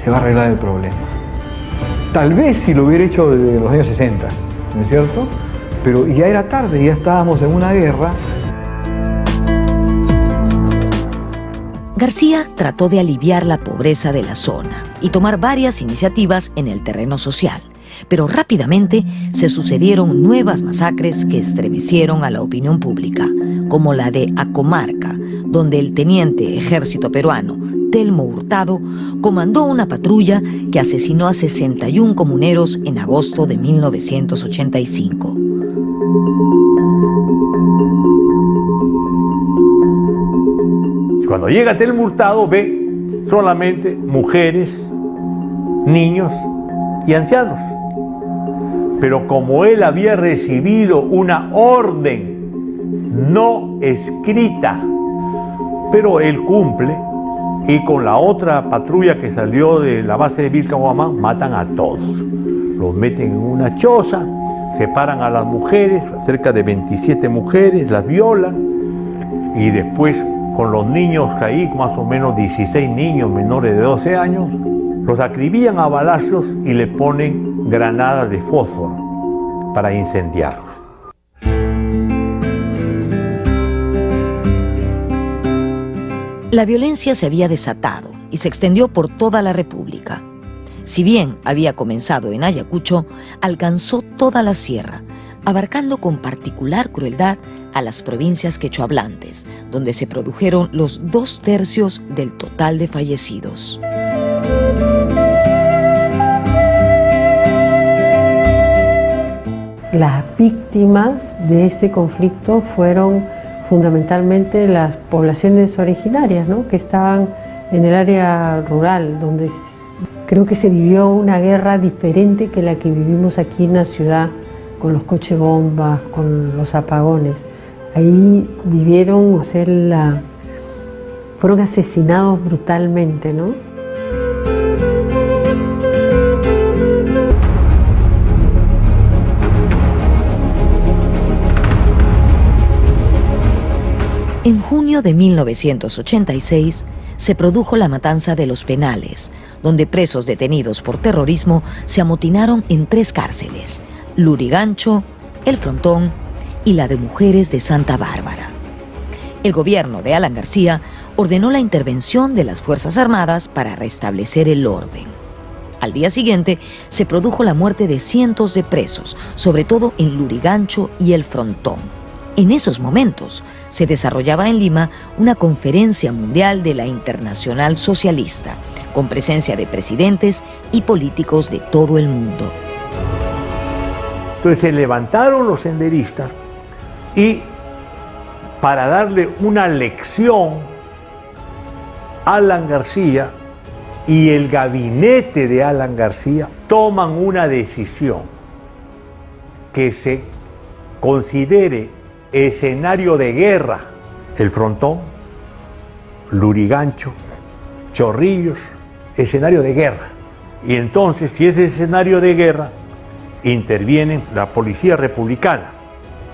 se va a arreglar el problema. Tal vez si lo hubiera hecho desde los años 60, ¿no es cierto? Pero ya era tarde, ya estábamos en una guerra García trató de aliviar la pobreza de la zona y tomar varias iniciativas en el terreno social, pero rápidamente se sucedieron nuevas masacres que estremecieron a la opinión pública, como la de Acomarca, donde el teniente ejército peruano Telmo Hurtado comandó una patrulla que asesinó a 61 comuneros en agosto de 1985. Cuando llega Telmo Hurtado ve solamente mujeres, niños y ancianos. Pero como él había recibido una orden no escrita, pero él cumple, y con la otra patrulla que salió de la base de Vilcabamba matan a todos. Los meten en una choza, separan a las mujeres, cerca de 27 mujeres, las violan, y después con los niños ahí, más o menos 16 niños menores de 12 años, los acribillan a balazos y le ponen granadas de fósforo para incendiarlos. La violencia se había desatado y se extendió por toda la República. Si bien había comenzado en Ayacucho, alcanzó toda la sierra, abarcando con particular crueldad a las provincias quechohablantes, donde se produjeron los 2/3 del total de fallecidos. Las víctimas de este conflicto fueron fundamentalmente las poblaciones originarias, ¿no?, que estaban en el área rural, donde creo que se vivió una guerra diferente que la que vivimos aquí en la ciudad, con los coches bombas, con los apagones. Ahí vivieron, o sea, fueron asesinados brutalmente, ¿no? En junio de 1986 se produjo la matanza de Los Penales, donde presos detenidos por terrorismo se amotinaron en 3 cárceles: Lurigancho, El Frontón y la de Mujeres de Santa Bárbara. El gobierno de Alan García ordenó la intervención de las Fuerzas Armadas para restablecer el orden. Al día siguiente se produjo la muerte de cientos de presos, sobre todo en Lurigancho y El Frontón. En esos momentos se desarrollaba en Lima una conferencia mundial de la Internacional Socialista, con presencia de presidentes y políticos de todo el mundo. Entonces se levantaron los senderistas y, para darle una lección, Alan García y el gabinete de Alan García toman una decisión: que se considere escenario de guerra El Frontón, Lurigancho, Chorrillos, escenario de guerra. Y entonces, si es escenario de guerra, intervienen la policía republicana,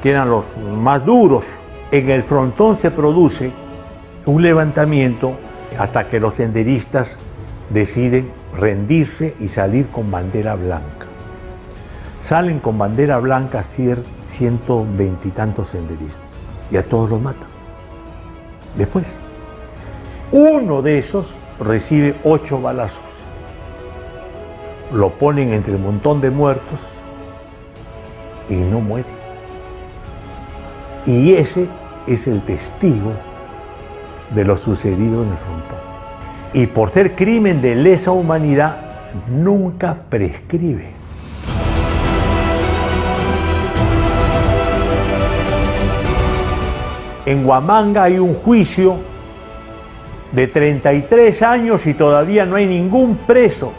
que eran los más duros. En El Frontón se produce un levantamiento hasta que los senderistas deciden rendirse y salir con bandera blanca. Salen con bandera blanca 120 y tantos senderistas, y a todos los matan. Después, uno de esos recibe 8 balazos. Lo ponen entre el montón de muertos y no muere. Y ese es el testigo de lo sucedido en El Frontón. Y por ser crimen de lesa humanidad, nunca prescribe. En Huamanga hay un juicio de 33 años y todavía no hay ningún preso,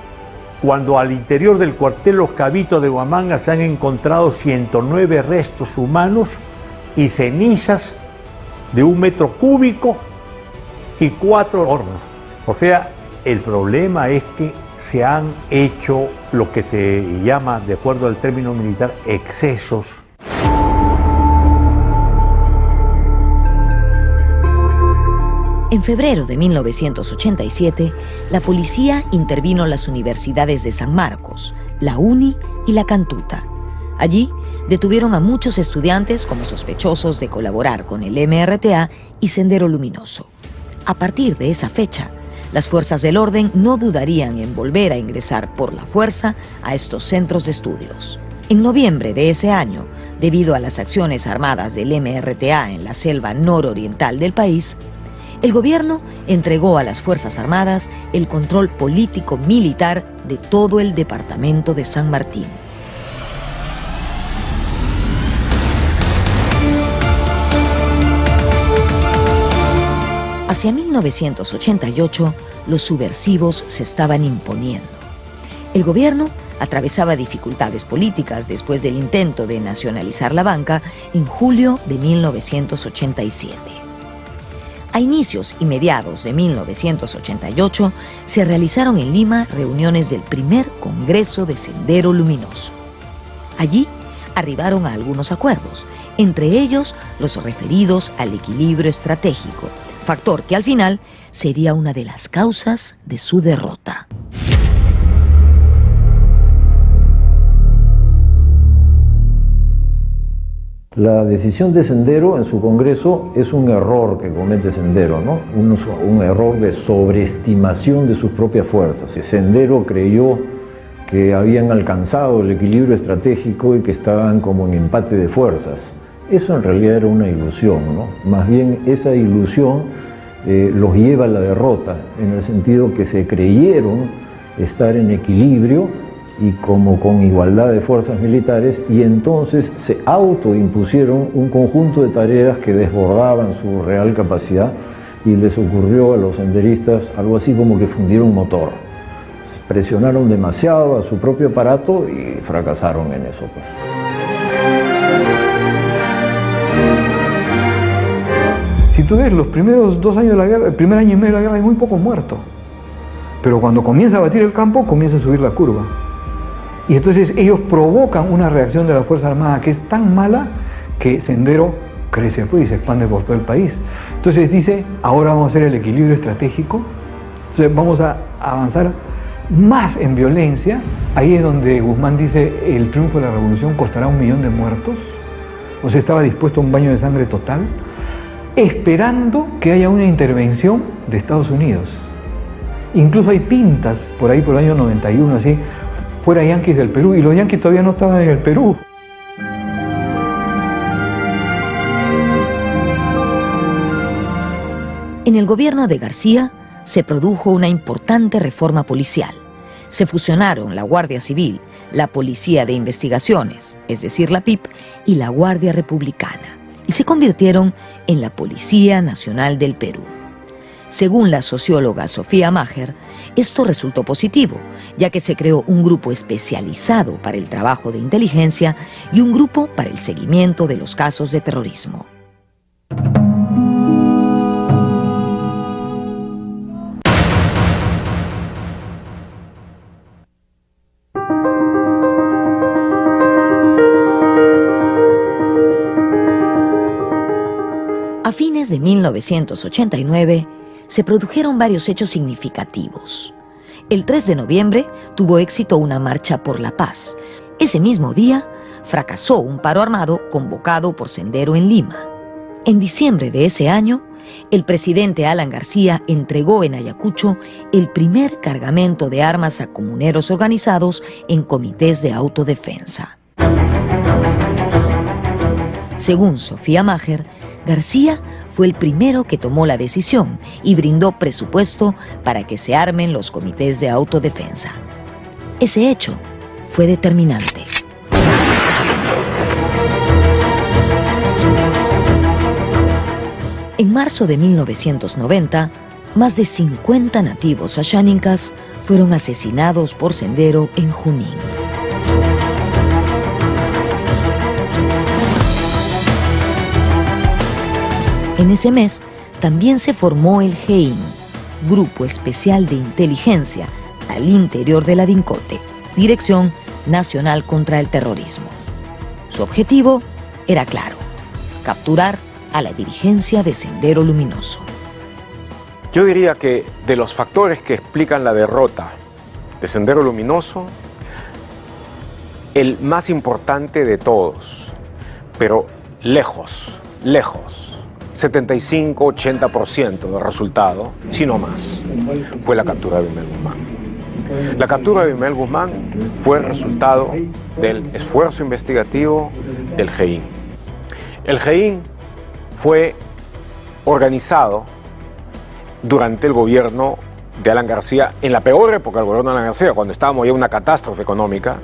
cuando al interior del cuartel Los Cabitos de Huamanga se han encontrado 109 restos humanos y cenizas de 1 metro cúbico y 4 hornos. O sea, el problema es que se han hecho lo que se llama, de acuerdo al término militar, excesos. En febrero de 1987, la policía intervino en las universidades de San Marcos, la UNI y la Cantuta. Allí detuvieron a muchos estudiantes como sospechosos de colaborar con el MRTA y Sendero Luminoso. A partir de esa fecha, las fuerzas del orden no dudarían en volver a ingresar por la fuerza a estos centros de estudios. En noviembre de ese año, debido a las acciones armadas del MRTA en la selva nororiental del país, el gobierno entregó a las Fuerzas Armadas el control político-militar de todo el departamento de San Martín. Hacia 1988, los subversivos se estaban imponiendo. El gobierno atravesaba dificultades políticas después del intento de nacionalizar la banca en julio de 1987. A inicios y mediados de 1988 se realizaron en Lima reuniones del primer Congreso de Sendero Luminoso. Allí arribaron a algunos acuerdos, entre ellos los referidos al equilibrio estratégico, factor que al final sería una de las causas de su derrota. La decisión de Sendero en su Congreso es un error que comete Sendero, ¿no? Un error de sobreestimación de sus propias fuerzas. Sendero creyó que habían alcanzado el equilibrio estratégico y que estaban como en empate de fuerzas. Eso en realidad era una ilusión, ¿no? Más bien esa ilusión los lleva a la derrota, en el sentido que se creyeron estar en equilibrio y como con igualdad de fuerzas militares, y entonces se autoimpusieron un conjunto de tareas que desbordaban su real capacidad, y les ocurrió a los senderistas algo así como que fundieron un motor. Presionaron demasiado a su propio aparato y fracasaron en eso, pues. Si tú ves los primeros 2 años de la guerra, el primer año y medio de la guerra hay muy pocos muertos, pero cuando comienza a batir el campo comienza a subir la curva, y entonces ellos provocan una reacción de la Fuerza Armada que es tan mala que Sendero crece pues, y se expande por todo el país. Entonces dice, ahora vamos a hacer el equilibrio estratégico, entonces vamos a avanzar más en violencia. Ahí es donde Guzmán dice, el triunfo de la revolución costará 1 millón de muertos, o sea, estaba dispuesto a un baño de sangre total, esperando que haya una intervención de Estados Unidos. Incluso hay pintas por ahí por el año 91, así, fuera yanquis del Perú, y los yanquis todavía no estaban en el Perú. En el gobierno de García se produjo una importante reforma policial. Se fusionaron la Guardia Civil, la Policía de Investigaciones, es decir, la PIP, y la Guardia Republicana, y se convirtieron en la Policía Nacional del Perú. Según la socióloga Sofía Maher, esto resultó positivo, ya que se creó un grupo especializado para el trabajo de inteligencia y un grupo para el seguimiento de los casos de terrorismo. A fines de 1989, se produjeron varios hechos significativos. El 3 de noviembre tuvo éxito una marcha por la paz. Ese mismo día fracasó un paro armado convocado por Sendero en Lima. En diciembre de ese año, el presidente Alan García entregó en Ayacucho el primer cargamento de armas a comuneros organizados en comités de autodefensa. Según Sofía Maher, García fue el primero que tomó la decisión y brindó presupuesto para que se armen los comités de autodefensa. Ese hecho fue determinante. En marzo de 1990, más de 50 nativos asháninkas fueron asesinados por Sendero en Junín. En ese mes también se formó el GEIN, Grupo Especial de Inteligencia al interior de la DINCOTE, Dirección Nacional contra el Terrorismo. Su objetivo era claro: capturar a la dirigencia de Sendero Luminoso. Yo diría que de los factores que explican la derrota de Sendero Luminoso, el más importante de todos, pero lejos, 75-80% del resultado, si no más, fue la captura de Abimel Guzmán. La captura de Abimel Guzmán fue el resultado del esfuerzo investigativo del GEIN. El GEIN fue organizado durante el gobierno de Alan García, en la peor época del gobierno de Alan García, cuando estábamos ya en una catástrofe económica.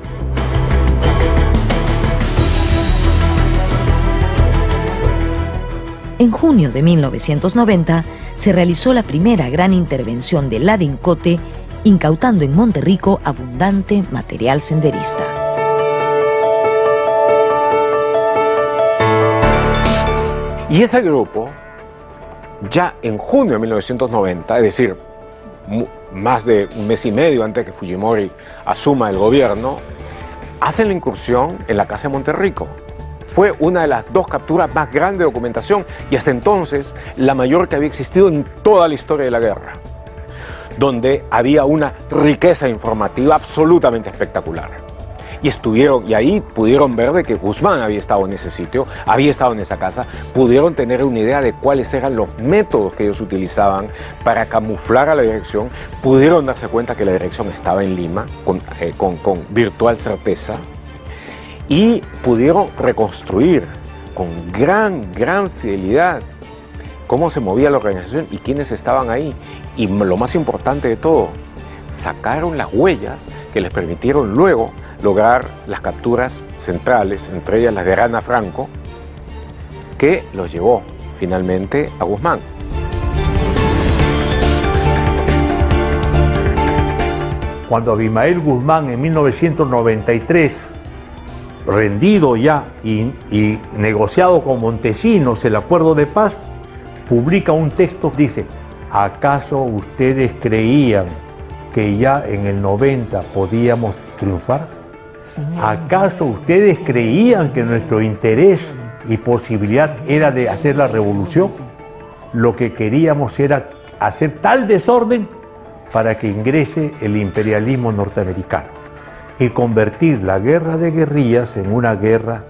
En junio de 1990 se realizó la primera gran intervención de la DINCOTE, incautando en Monterrico abundante material senderista. Y ese grupo, ya en junio de 1990, es decir, más de un mes y medio antes de que Fujimori asuma el gobierno, hacen la incursión en la casa de Monterrico. Fue una de las dos capturas más grandes de documentación y hasta entonces la mayor que había existido en toda la historia de la guerra, donde había una riqueza informativa absolutamente espectacular. Y ahí pudieron ver de que Guzmán había estado en ese sitio, había estado en esa casa, pudieron tener una idea de cuáles eran los métodos que ellos utilizaban para camuflar a la dirección, pudieron darse cuenta que la dirección estaba en Lima con virtual certeza, y pudieron reconstruir con gran fidelidad cómo se movía la organización y quiénes estaban ahí. Y lo más importante de todo, sacaron las huellas que les permitieron luego lograr las capturas centrales, entre ellas las de Ana Franco, que los llevó finalmente a Guzmán. Cuando Abimael Guzmán en 1993, rendido ya y negociado con Montesinos el acuerdo de paz, publica un texto, dice: ¿acaso ustedes creían que ya en el 90 podíamos triunfar? ¿Acaso ustedes creían que nuestro interés y posibilidad era de hacer la revolución? Lo que queríamos era hacer tal desorden para que ingrese el imperialismo norteamericano y convertir la guerra de guerrillas en una guerra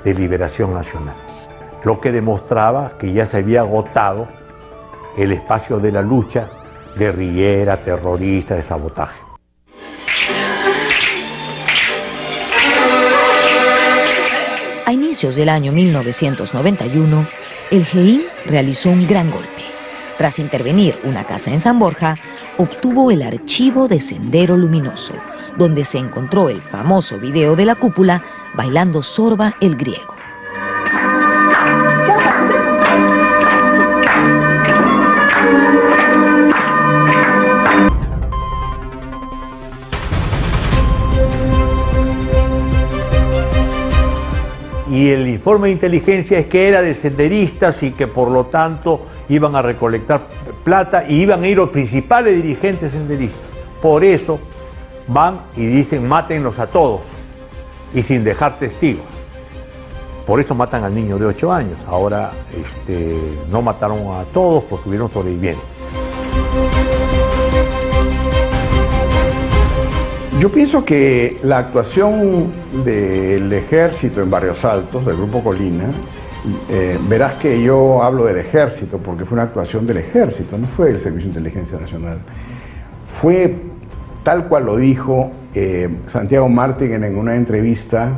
de liberación nacional, lo que demostraba que ya se había agotado el espacio de la lucha guerrillera, terrorista, de sabotaje. A inicios del año 1991, el GEIN realizó un gran golpe. Tras intervenir una casa en San Borja, obtuvo el archivo de Sendero Luminoso, donde se encontró el famoso video de la cúpula bailando Sorba el griego. Y el informe de inteligencia es que era de senderistas y que por lo tanto iban a recolectar plata y iban a ir los principales dirigentes senderistas. Por eso van y dicen: mátenlos a todos y sin dejar testigos. Por eso matan al niño de 8 años. Ahora no mataron a todos porque hubieron sobrevivientes. Yo pienso que la actuación del ejército en Barrios Altos, del Grupo Colina, verás que yo hablo del ejército porque fue una actuación del ejército, no fue el Servicio de Inteligencia Nacional. Fue tal cual lo dijo Santiago Martín en una entrevista,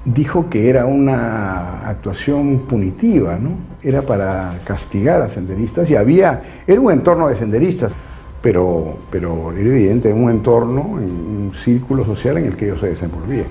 dijo que era una actuación punitiva, ¿no? Era para castigar a senderistas y era un entorno de senderistas. Pero era evidente, un entorno, un círculo social en el que ellos se desenvolvían.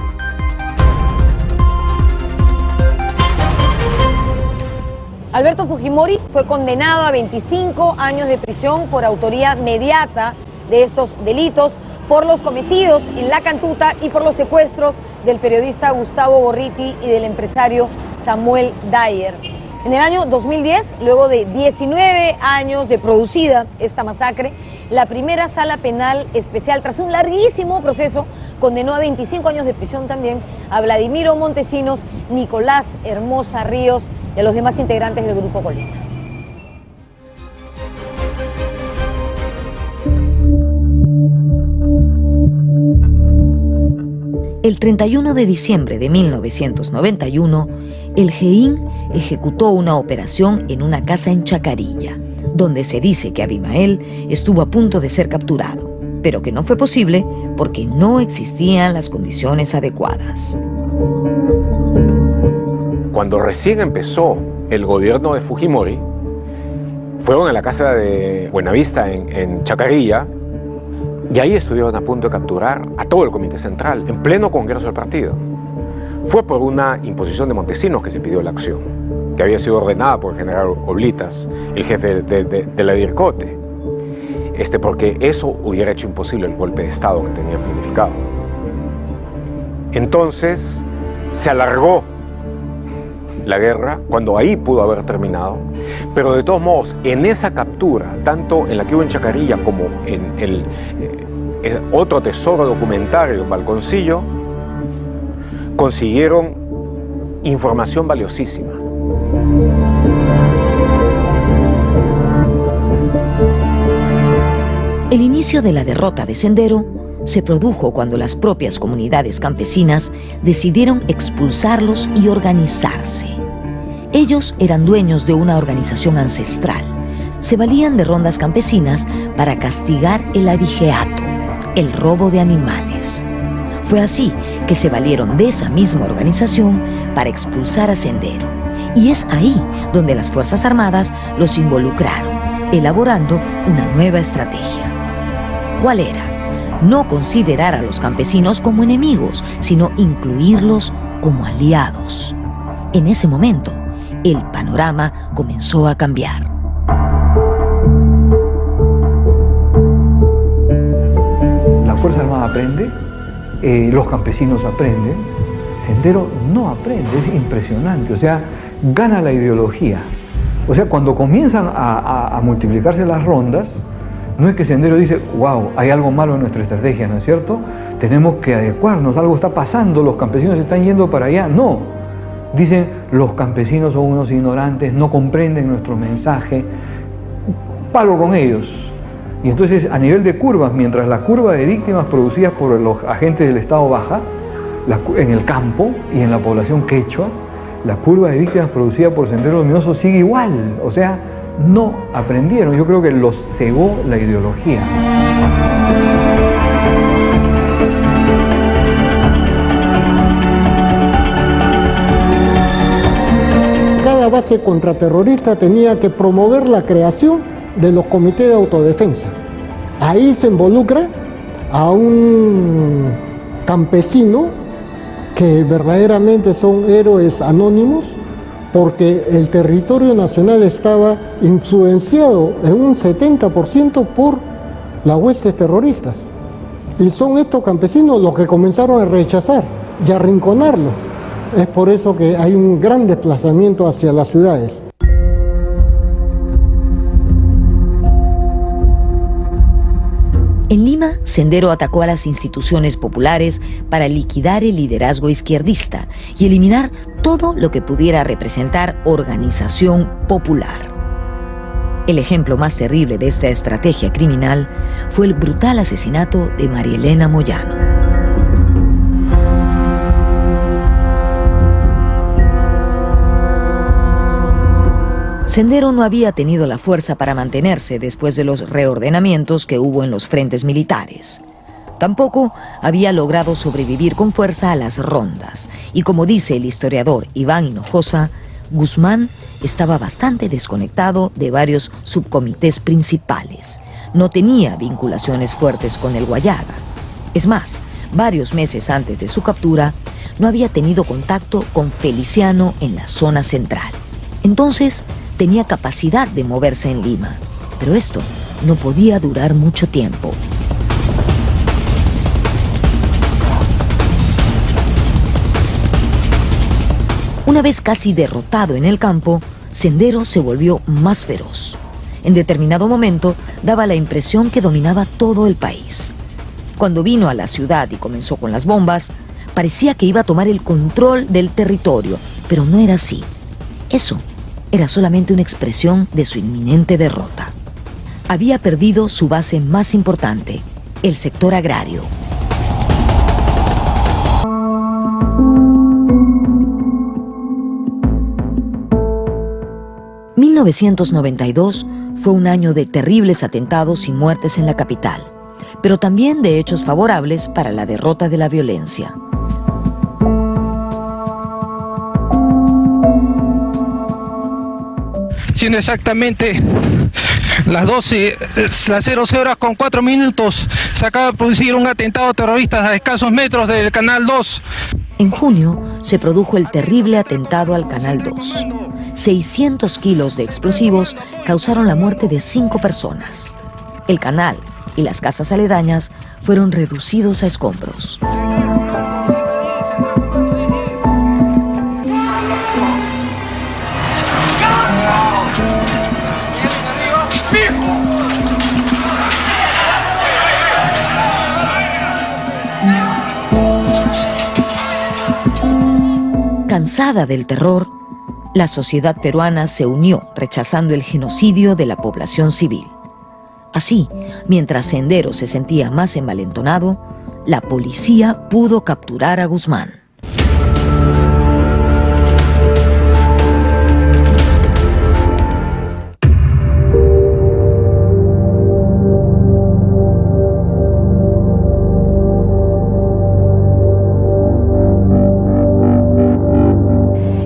Alberto Fujimori fue condenado a 25 años de prisión por autoría mediata de estos delitos, por los cometidos en La Cantuta y por los secuestros del periodista Gustavo Gorriti y del empresario Samuel Dyer. En el año 2010, luego de 19 años de producida esta masacre, la primera sala penal especial, tras un larguísimo proceso, condenó a 25 años de prisión también a Vladimiro Montesinos, Nicolás Hermosa Ríos y a los demás integrantes del Grupo Colina. El 31 de diciembre de 1991, el GEIN ejecutó una operación en una casa en Chacarilla, donde se dice que Abimael estuvo a punto de ser capturado, pero que no fue posible porque no existían las condiciones adecuadas. Cuando recién empezó el gobierno de Fujimori, fueron a la casa de Buenavista en Chacarilla, y ahí estuvieron a punto de capturar a todo el Comité Central, en pleno Congreso del partido. Fue por una imposición de Montesinos que se pidió la acción, que había sido ordenada por el general Oblitas, el jefe de la DIRCOTE, porque eso hubiera hecho imposible el golpe de Estado que tenían planificado. Entonces se alargó la guerra, cuando ahí pudo haber terminado, pero de todos modos, en esa captura, tanto en la que hubo en Chacarilla como en el otro tesoro documentario en Balconcillo, consiguieron información valiosísima. El inicio de la derrota de Sendero se produjo cuando las propias comunidades campesinas decidieron expulsarlos y organizarse. Ellos eran dueños de una organización ancestral. Se valían de rondas campesinas para castigar el abigeato, el robo de animales. Fue así que se valieron de esa misma organización para expulsar a Sendero. Y es ahí donde las Fuerzas Armadas los involucraron, elaborando una nueva estrategia. ¿Cuál era? No considerar a los campesinos como enemigos, sino incluirlos como aliados. En ese momento, el panorama comenzó a cambiar. La Fuerza Armada aprende, los campesinos aprenden, Sendero no aprende, es impresionante, o sea, gana la ideología. O sea, cuando comienzan a multiplicarse las rondas, no es que Sendero dice, wow, hay algo malo en nuestra estrategia, ¿no es cierto? Tenemos que adecuarnos, algo está pasando, los campesinos se están yendo para allá. No, dicen, los campesinos son unos ignorantes, no comprenden nuestro mensaje, palo con ellos. Y entonces, a nivel de curvas, mientras la curva de víctimas producidas por los agentes del Estado baja, en el campo y en la población quechua, la curva de víctimas producida por Sendero Luminoso sigue igual, o sea, no aprendieron. Yo creo que los cegó la ideología. Cada base contraterrorista tenía que promover la creación de los comités de autodefensa. Ahí se involucra a un campesino que verdaderamente son héroes anónimos, porque el territorio nacional estaba influenciado en un 70% por las huestes terroristas. Y son estos campesinos los que comenzaron a rechazar y a arrinconarlos. Es por eso que hay un gran desplazamiento hacia las ciudades. En Lima, Sendero atacó a las instituciones populares para liquidar el liderazgo izquierdista y eliminar todo lo que pudiera representar organización popular. El ejemplo más terrible de esta estrategia criminal fue el brutal asesinato de María Elena Moyano. Sendero no había tenido la fuerza para mantenerse después de los reordenamientos que hubo en los frentes militares. Tampoco había logrado sobrevivir con fuerza a las rondas. Y como dice el historiador Iván Hinojosa, Guzmán estaba bastante desconectado de varios subcomités principales. No tenía vinculaciones fuertes con el Guayaga. Es más, varios meses antes de su captura, no había tenido contacto con Feliciano en la zona central. Entonces, tenía capacidad de moverse en Lima, pero esto no podía durar mucho tiempo. Una vez casi derrotado en el campo, Sendero se volvió más feroz. En determinado momento daba la impresión que dominaba todo el país. Cuando vino a la ciudad y comenzó con las bombas, parecía que iba a tomar el control del territorio, pero no era así. Eso era solamente una expresión de su inminente derrota. Había perdido su base más importante, el sector agrario. 1992 fue un año de terribles atentados y muertes en la capital, pero también de hechos favorables para la derrota de la violencia. Siendo exactamente las 00:04, se acaba de producir un atentado terrorista a escasos metros del Canal 2. En junio se produjo el terrible atentado al Canal 2. 600 kilos de explosivos causaron la muerte de 5 personas. El canal y las casas aledañas fueron reducidos a escombros. Cansada del terror, la sociedad peruana se unió rechazando el genocidio de la población civil. Así, mientras Sendero se sentía más envalentonado, la policía pudo capturar a Guzmán.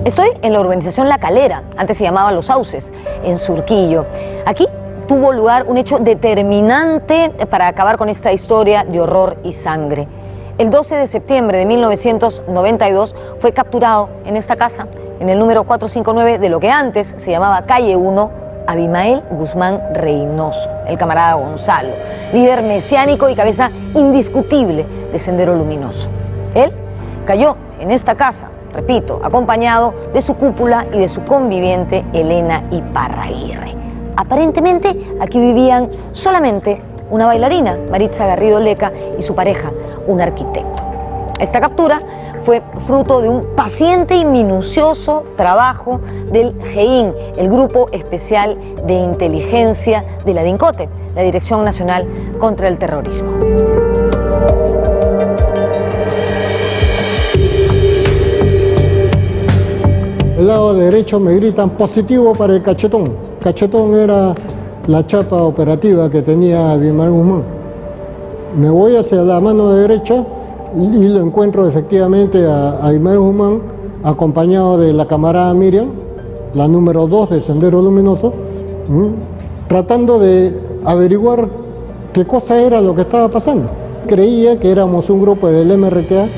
Estoy en la urbanización La Calera, antes se llamaba Los Sauces, en Surquillo. Aquí tuvo lugar un hecho determinante para acabar con esta historia de horror y sangre. El 12 de septiembre de 1992 fue capturado en esta casa, en el número 459 de lo que antes se llamaba Calle 1, Abimael Guzmán Reynoso, el camarada Gonzalo, líder mesiánico y cabeza indiscutible de Sendero Luminoso. Él cayó en esta casa, repito, acompañado de su cúpula y de su conviviente Elena Iparraguirre. Aparentemente aquí vivían solamente una bailarina, Maritza Garrido Leca, y su pareja, un arquitecto. Esta captura fue fruto de un paciente y minucioso trabajo del GEIN, el Grupo Especial de Inteligencia de la DINCOTE, la Dirección Nacional contra el Terrorismo. Del lado derecho me gritan positivo para el Cachetón. Cachetón era la chapa operativa que tenía Abimael Guzmán. Me voy hacia la mano derecha y lo encuentro efectivamente a Abimael Guzmán acompañado de la camarada Miriam, la número 2 de Sendero Luminoso, tratando de averiguar qué cosa era lo que estaba pasando. Creía que éramos un grupo del MRTA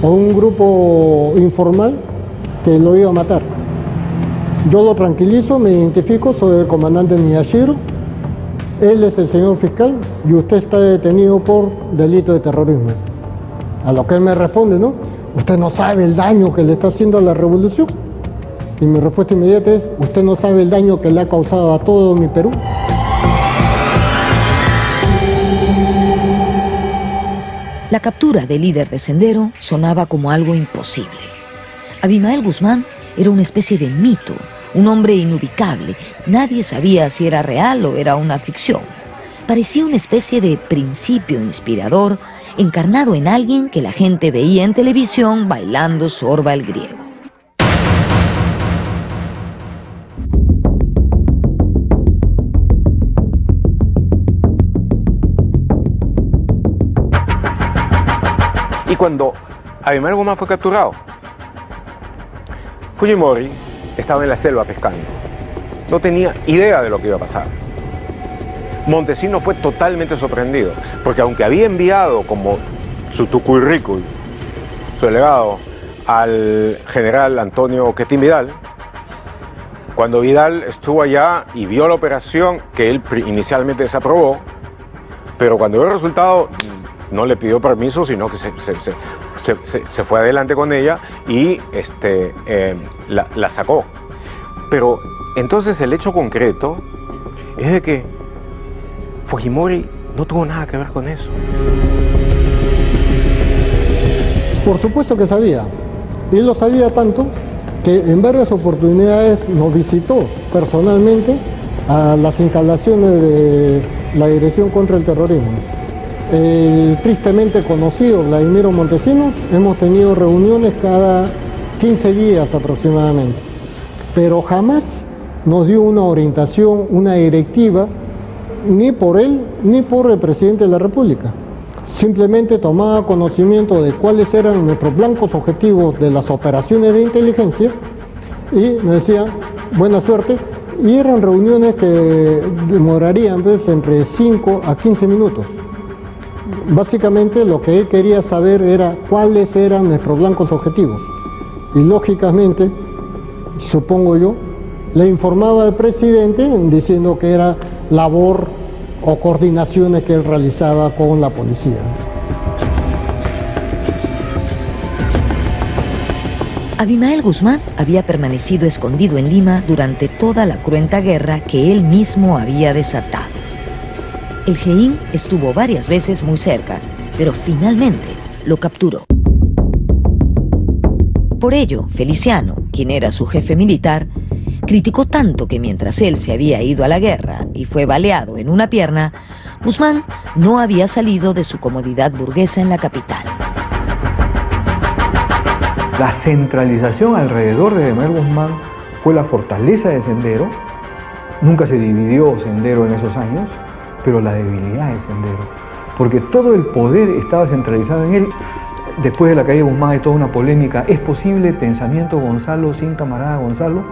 o un grupo informal que lo iba a matar. Yo lo tranquilizo, me identifico, soy el comandante Miyashiro, él es el señor fiscal y usted está detenido por delito de terrorismo. A lo que él me responde, ¿no? Usted no sabe el daño que le está haciendo a la revolución. Y mi respuesta inmediata es, usted no sabe el daño que le ha causado a todo mi Perú. La captura del líder de Sendero sonaba como algo imposible. Abimael Guzmán era una especie de mito, un hombre inubicable. Nadie sabía si era real o era una ficción. Parecía una especie de principio inspirador encarnado en alguien que la gente veía en televisión bailando Sorba el griego. Y cuando Abimael Guzmán fue capturado, Fujimori estaba en la selva pescando. No tenía idea de lo que iba a pasar. Montesinos fue totalmente sorprendido, porque aunque había enviado como su currículum, su delegado, al general Antonio Quetín Vidal, cuando Vidal estuvo allá y vio la operación que él inicialmente desaprobó, pero cuando vio el resultado no le pidió permiso, sino que se fue adelante con ella y la sacó. Pero entonces el hecho concreto es de que Fujimori no tuvo nada que ver con eso. Por supuesto que sabía, y lo sabía tanto que en varias oportunidades nos visitó personalmente a las instalaciones de la Dirección contra el Terrorismo. El tristemente conocido Vladimiro Montesinos, hemos tenido reuniones cada 15 días aproximadamente, pero jamás nos dio una orientación, una directiva, ni por él ni por el presidente de la República. Simplemente tomaba conocimiento de cuáles eran nuestros blancos objetivos de las operaciones de inteligencia y nos decía, buena suerte, y eran reuniones que demorarían pues, entre 5 a 15 minutos. Básicamente lo que él quería saber era cuáles eran nuestros blancos objetivos. Y lógicamente, supongo yo, le informaba al presidente diciendo que era labor o coordinaciones que él realizaba con la policía. Abimael Guzmán había permanecido escondido en Lima durante toda la cruenta guerra que él mismo había desatado. El GEIN estuvo varias veces muy cerca, pero finalmente lo capturó. Por ello, Feliciano, quien era su jefe militar, criticó tanto que mientras él se había ido a la guerra y fue baleado en una pierna, Guzmán no había salido de su comodidad burguesa en la capital. La centralización alrededor de Abimael Guzmán fue la fortaleza de Sendero. Nunca se dividió Sendero en esos años, pero la debilidad de Sendero, porque todo el poder estaba centralizado en él. Después de la caída de Guzmán hay toda una polémica. ¿Es posible pensamiento Gonzalo sin camarada Gonzalo?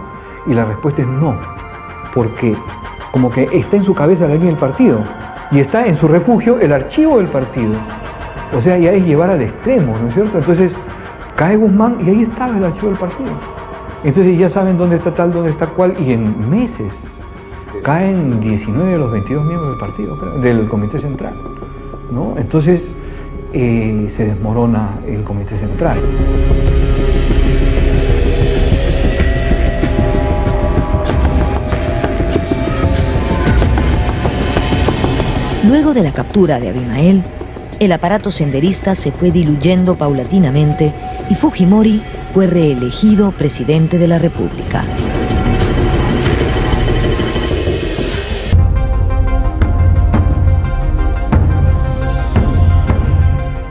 Y la respuesta es no, porque como que está en su cabeza la línea del partido y está en su refugio el archivo del partido. O sea, ya es llevar al extremo, ¿no es cierto? Entonces cae Guzmán y ahí estaba el archivo del partido. Entonces ya saben dónde está tal, dónde está cual, y en meses caen 19 de los 22 miembros del partido, del Comité Central, ¿no? Entonces se desmorona el Comité Central. Luego de la captura de Abimael, el aparato senderista se fue diluyendo paulatinamente y Fujimori fue reelegido presidente de la República.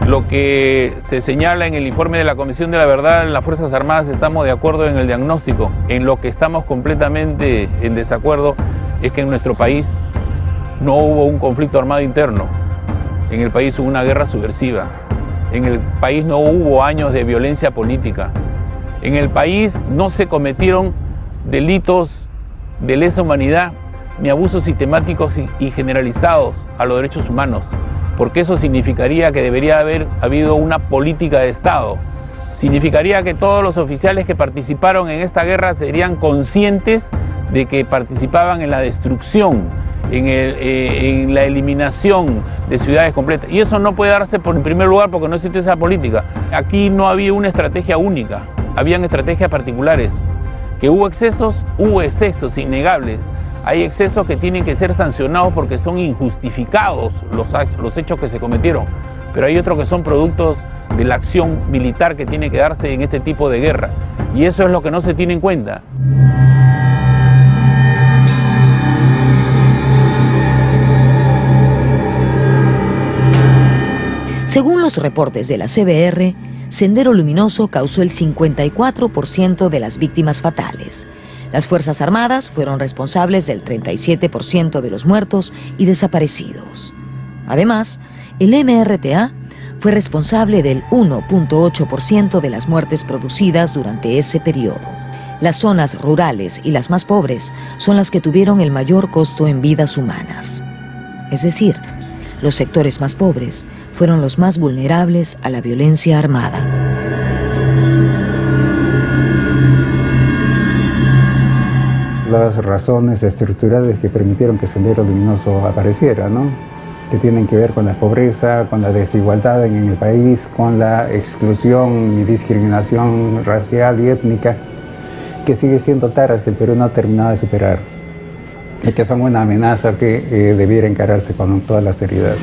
Lo que se señala en el informe de la Comisión de la Verdad en las Fuerzas Armadas, estamos de acuerdo en el diagnóstico. En lo que estamos completamente en desacuerdo es que en nuestro país no hubo un conflicto armado interno. En el país hubo una guerra subversiva. En el país no hubo años de violencia política. En el país no se cometieron delitos de lesa humanidad ni abusos sistemáticos y generalizados a los derechos humanos, porque eso significaría que debería haber habido una política de Estado. Significaría que todos los oficiales que participaron en esta guerra serían conscientes de que participaban en la destrucción, en la eliminación de ciudades completas. Y eso no puede darse en primer lugar porque no existe esa política. Aquí no había una estrategia única, habían estrategias particulares. Que hubo excesos innegables. Hay excesos que tienen que ser sancionados porque son injustificados los hechos que se cometieron, pero hay otros que son productos de la acción militar que tiene que darse en este tipo de guerra, y eso es lo que no se tiene en cuenta. Según los reportes de la CBR, Sendero Luminoso causó el 54% de las víctimas fatales. Las Fuerzas Armadas fueron responsables del 37% de los muertos y desaparecidos. Además, el MRTA fue responsable del 1.8% de las muertes producidas durante ese periodo. Las zonas rurales y las más pobres son las que tuvieron el mayor costo en vidas humanas. Es decir, los sectores más pobres fueron los más vulnerables a la violencia armada. Las razones estructurales que permitieron que Sendero Luminoso apareciera, ¿no? Que tienen que ver con la pobreza, con la desigualdad en el país, con la exclusión y discriminación racial y étnica, que sigue siendo taras que el Perú no ha terminado de superar, y que son una amenaza que debiera encararse con toda la seriedad.